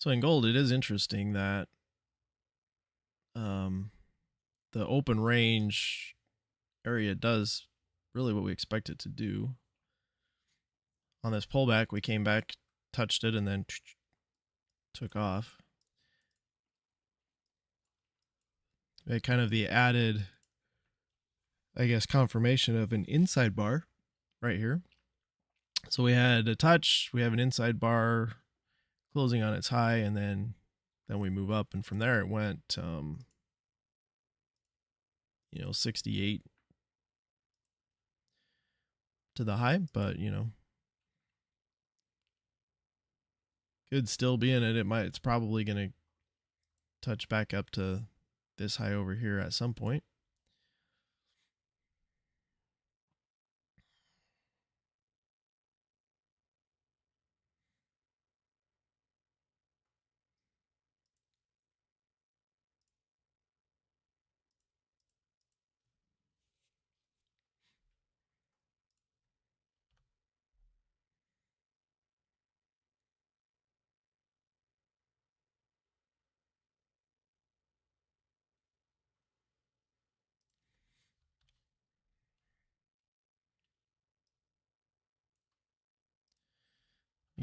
So in gold, it is interesting that the open range area does really what we expect it to do. On this pullback, we came back, touched it, and then took off. We had kind of the added, I guess, confirmation of an inside bar right here. So we had a touch, we have an inside bar closing on its high, and then we move up, and from there it went 68 to the high, but could still be in it. It's probably going to touch back up to this high over here at some point.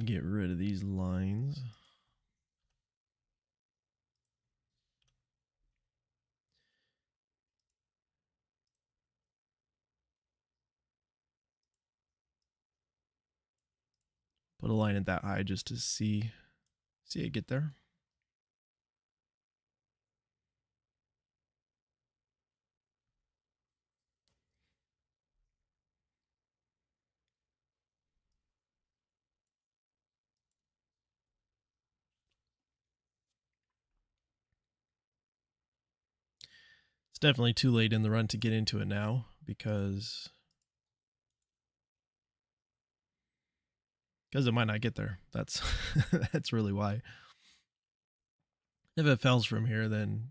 Get rid of these lines. Put a line at that high just to see it get there. It's definitely too late in the run to get into it now because it might not get there. That's that's really why. If it falls from here, then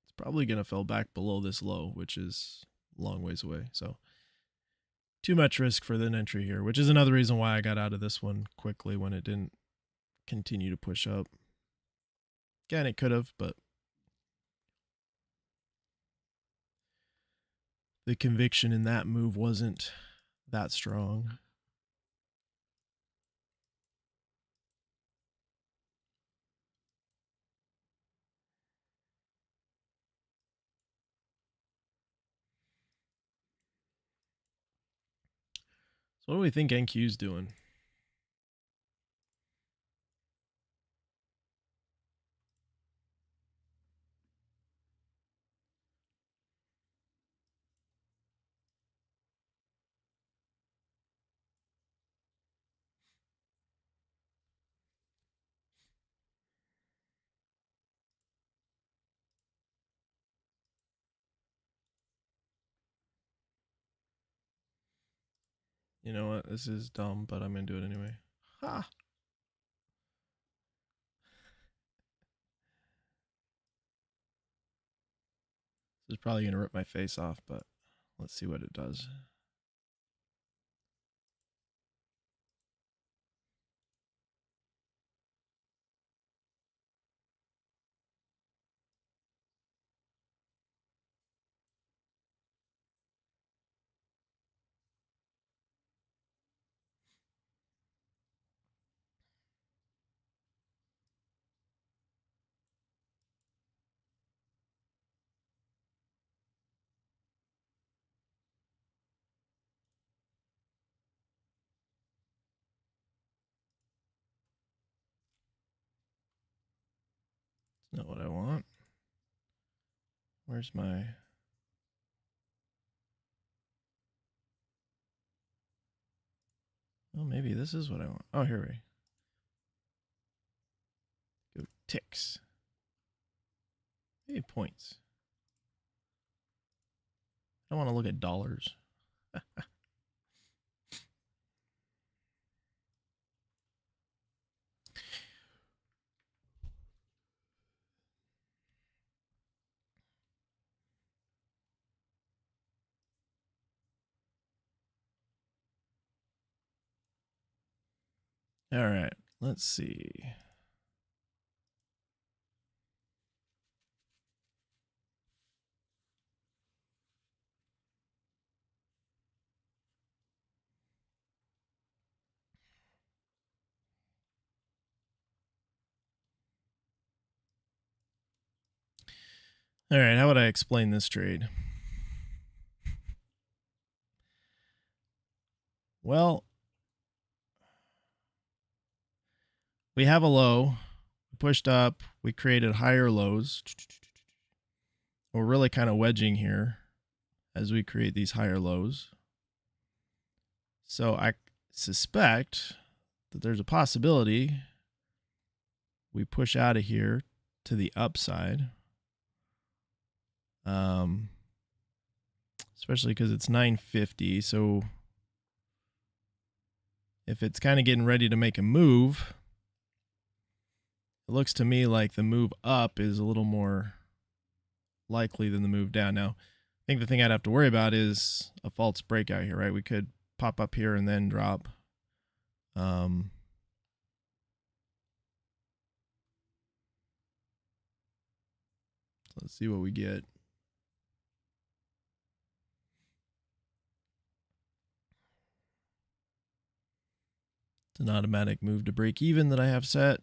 it's probably going to fall back below this low, which is a long ways away. So too much risk for an entry here, which is another reason why I got out of this one quickly when it didn't continue to push up. Again, it could have, but the conviction in that move wasn't that strong. So what do we think NQ's doing? You know what? This is dumb, but I'm going to do it anyway. Ha! This is probably going to rip my face off, but let's see what it does. It's not what I want. Where's my... Oh, maybe this is what I want. Oh, here we go. Ticks. Maybe points. I don't want to look at dollars. All right, let's see. All right, how would I explain this trade? Well, we have a low, pushed up, we created higher lows. We're really kind of wedging here as we create these higher lows. So I suspect that there's a possibility we push out of here to the upside. Especially because it's 950. So if it's kind of getting ready to make a move, it looks to me like the move up is a little more likely than the move down. Now, I think the thing I'd have to worry about is a false breakout here, right? We could pop up here and then drop. Let's see what we get. It's an automatic move to break even that I have set,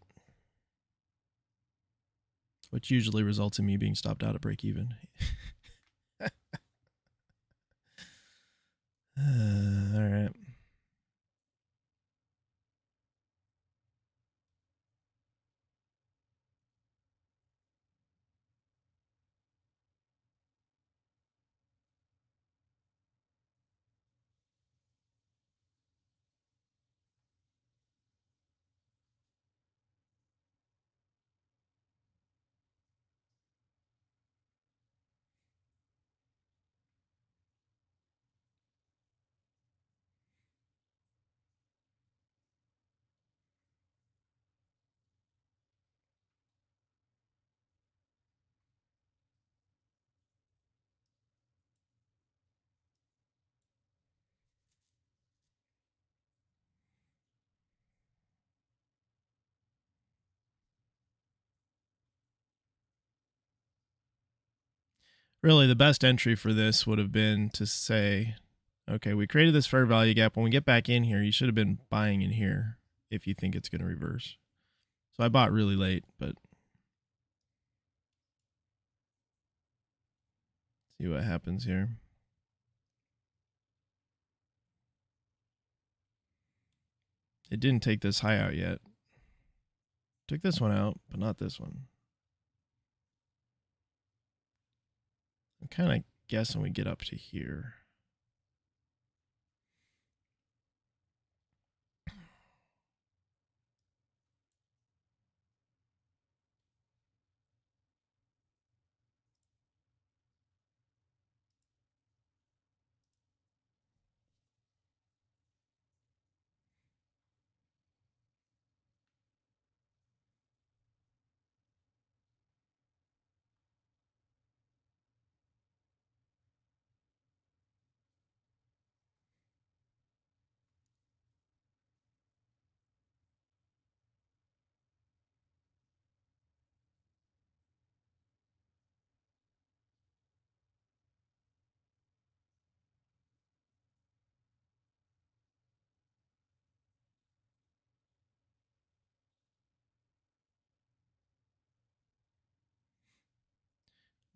which usually results in me being stopped out at break even. All right. Really, the best entry for this would have been to say, okay, we created this fair value gap. When we get back in here, you should have been buying in here if you think it's going to reverse. So I bought really late, but see what happens here. It didn't take this high out yet. Took this one out, but not this one. I'm kind of guessing we get up to here.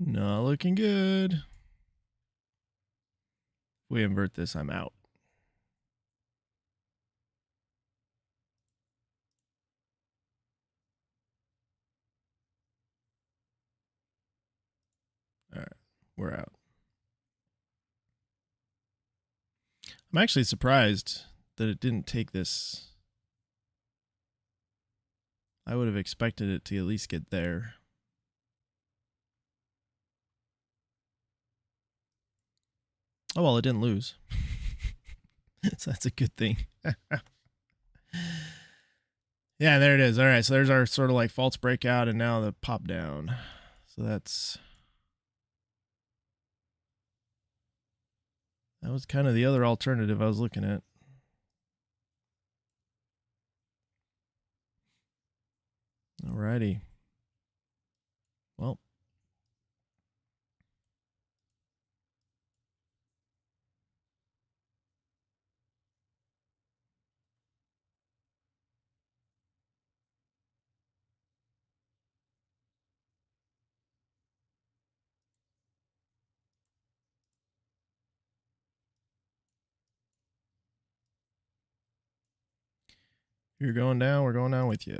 Not looking good. If we invert this, I'm out. All right, we're out. I'm actually surprised that it didn't take this. I would have expected it to at least get there. Oh, well, it didn't lose. So that's a good thing. Yeah, there it is. All right, so there's our sort of like false breakout and now the pop down. So that was kind of the other alternative I was looking at. Alrighty. Well, you're going down, we're going down with you.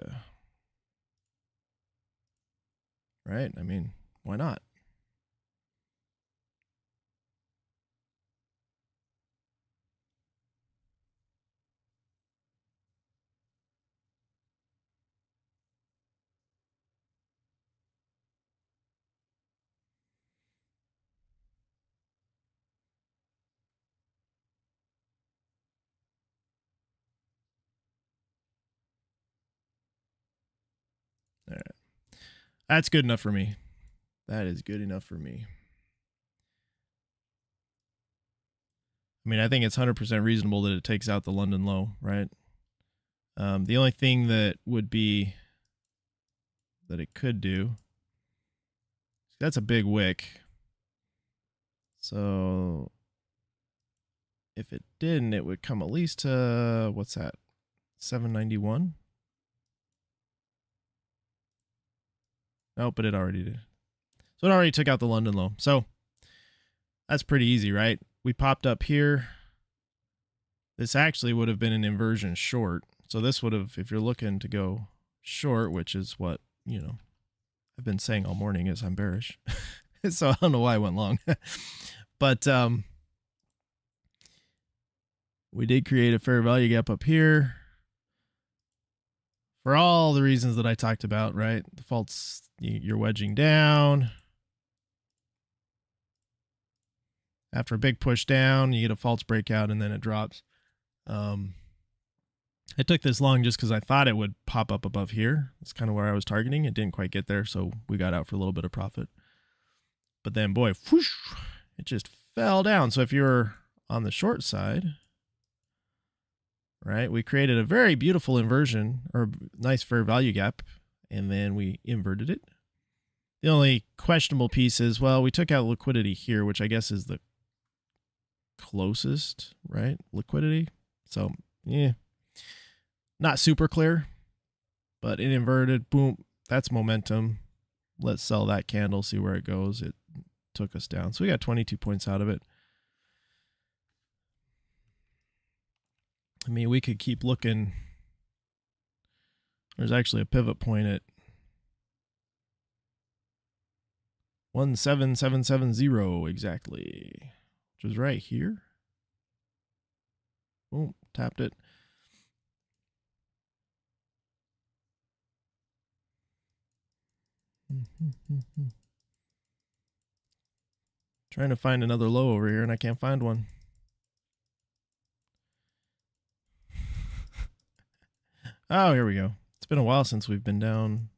Right? I mean, why not? All right. That's good enough for me. That is good enough for me. I mean, I think it's 100% reasonable that it takes out the London low, right? The only thing that would be that it could do, that's a big wick. So if it didn't, it would come at least to, what's that, 791? Nope, but it already did. So it already took out the London low. So that's pretty easy, right? We popped up here. This actually would have been an inversion short. So this would have, if you're looking to go short, which is what, you know, I've been saying all morning is I'm bearish. So I don't know why I went long. But we did create a fair value gap up here for all the reasons that I talked about, right? The faults, you're wedging down. After a big push down, you get a false breakout and then it drops. It took this long just because I thought it would pop up above here. That's kind of where I was targeting. It didn't quite get there, so we got out for a little bit of profit. But then, boy, whoosh, it just fell down. So if you're on the short side, right, we created a very beautiful inversion or nice fair value gap, and then we inverted it. The only questionable piece is, well, we took out liquidity here, which I guess is the closest, right, liquidity. So, yeah, not super clear, but it inverted, boom, that's momentum. Let's sell that candle, see where it goes. It took us down. So we got 22 points out of it. I mean, we could keep looking. There's actually a pivot point at 17770 exactly, which is right here. Boom, tapped it. Trying to find another low over here, and I can't find one. Oh, here we go. It's been a while since we've been down.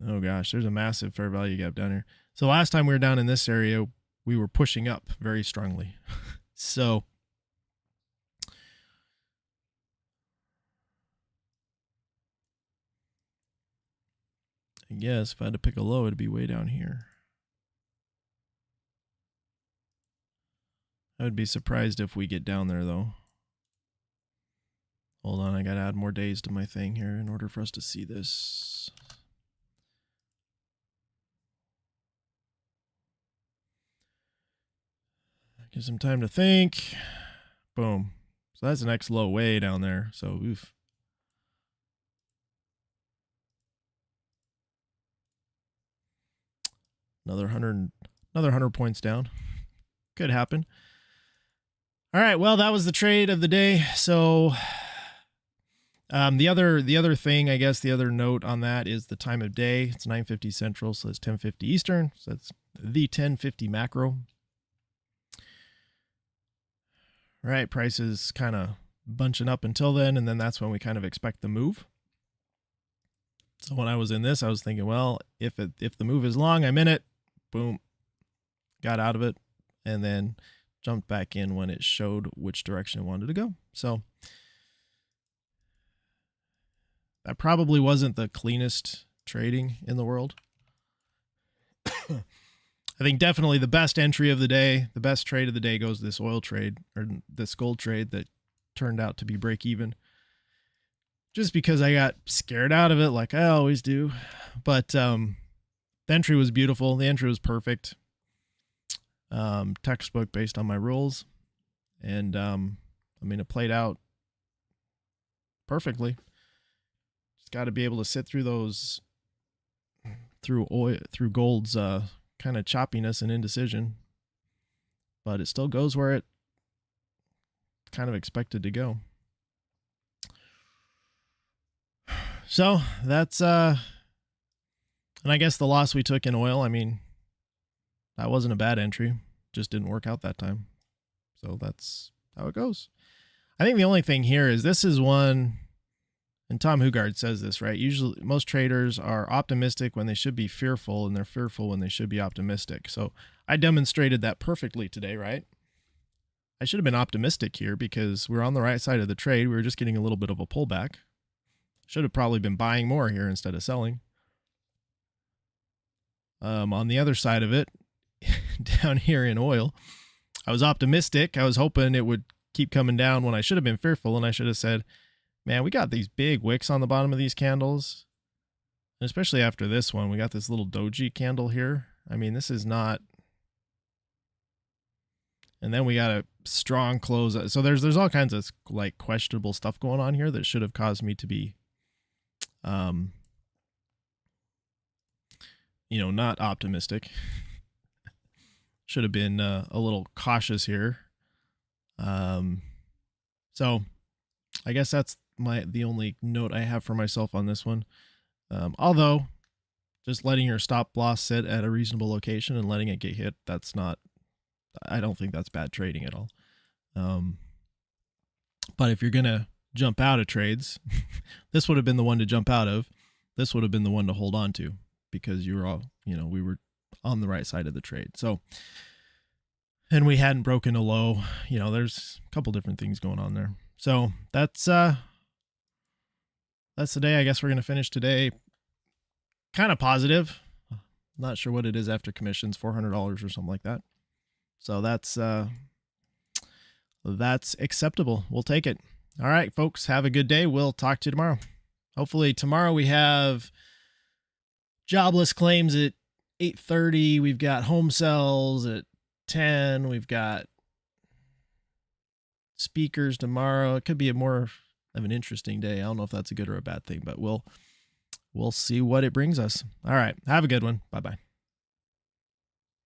Oh gosh, there's a massive fair value gap down here. So last time we were down in this area, we were pushing up very strongly. So I guess if I had to pick a low, it'd be way down here. I would be surprised if we get down there though. Hold on, I gotta add more days to my thing here in order for us to see this. Give some time to think. Boom. So that's the next low way down there. So oof. Another 100 points down. Could happen. All right, well, that was the trade of the day. So the other thing, I guess, the other note on that is the time of day. It's 9:50 Central, so it's 10:50 Eastern. So that's the 10:50 macro. All right, prices kind of bunching up until then, and then that's when we kind of expect the move. So when I was in this, I was thinking, well, if the move is long, I'm in it. Boom, got out of it, and then jumped back in when it showed which direction it wanted to go. So that probably wasn't the cleanest trading in the world. I think definitely the best entry of the day, the best trade of the day goes this oil trade or this gold trade that turned out to be break even. Just because I got scared out of it like I always do. But the entry was beautiful. The entry was perfect. Textbook based on my rules. And I mean, it played out perfectly. Just got to be able to sit through those, through gold's kind of choppiness and indecision, but it still goes where it kind of expected to go. So that's and I guess the loss we took in oil, I mean, that wasn't a bad entry, just didn't work out that time. So that's how it goes. I think the only thing here is this is one, and Tom Hugard says this, right? Usually most traders are optimistic when they should be fearful, and they're fearful when they should be optimistic. So I demonstrated that perfectly today, right? I should have been optimistic here because we're on the right side of the trade. We were just getting a little bit of a pullback. Should have probably been buying more here instead of selling. On the other side of it, down here in oil, I was optimistic. I was hoping it would keep coming down when I should have been fearful, and I should have said, man, we got these big wicks on the bottom of these candles. And especially after this one, we got this little doji candle here. I mean, this is not... And then we got a strong close. So there's all kinds of like questionable stuff going on here that should have caused me to be, not optimistic. Should have been a little cautious here. So I guess that's the only note I have for myself on this one. Although just letting your stop loss sit at a reasonable location and letting it get hit, I don't think that's bad trading at all. But if you're going to jump out of trades, this would have been the one to jump out of. This would have been the one to hold on to because we were on the right side of the trade. So, and we hadn't broken a low, there's a couple different things going on there. So that's the day. I guess we're going to finish today kind of positive. Not sure what it is after commissions, $400 or something like that. So that's acceptable. We'll take it. All right, folks, have a good day. We'll talk to you tomorrow. Hopefully tomorrow we have jobless claims at 8:30. We've got home sales at 10. We've got speakers tomorrow. It could be a more of an interesting day. I don't know if that's a good or a bad thing, but we'll see what it brings us. All right, have a good one. Bye-bye.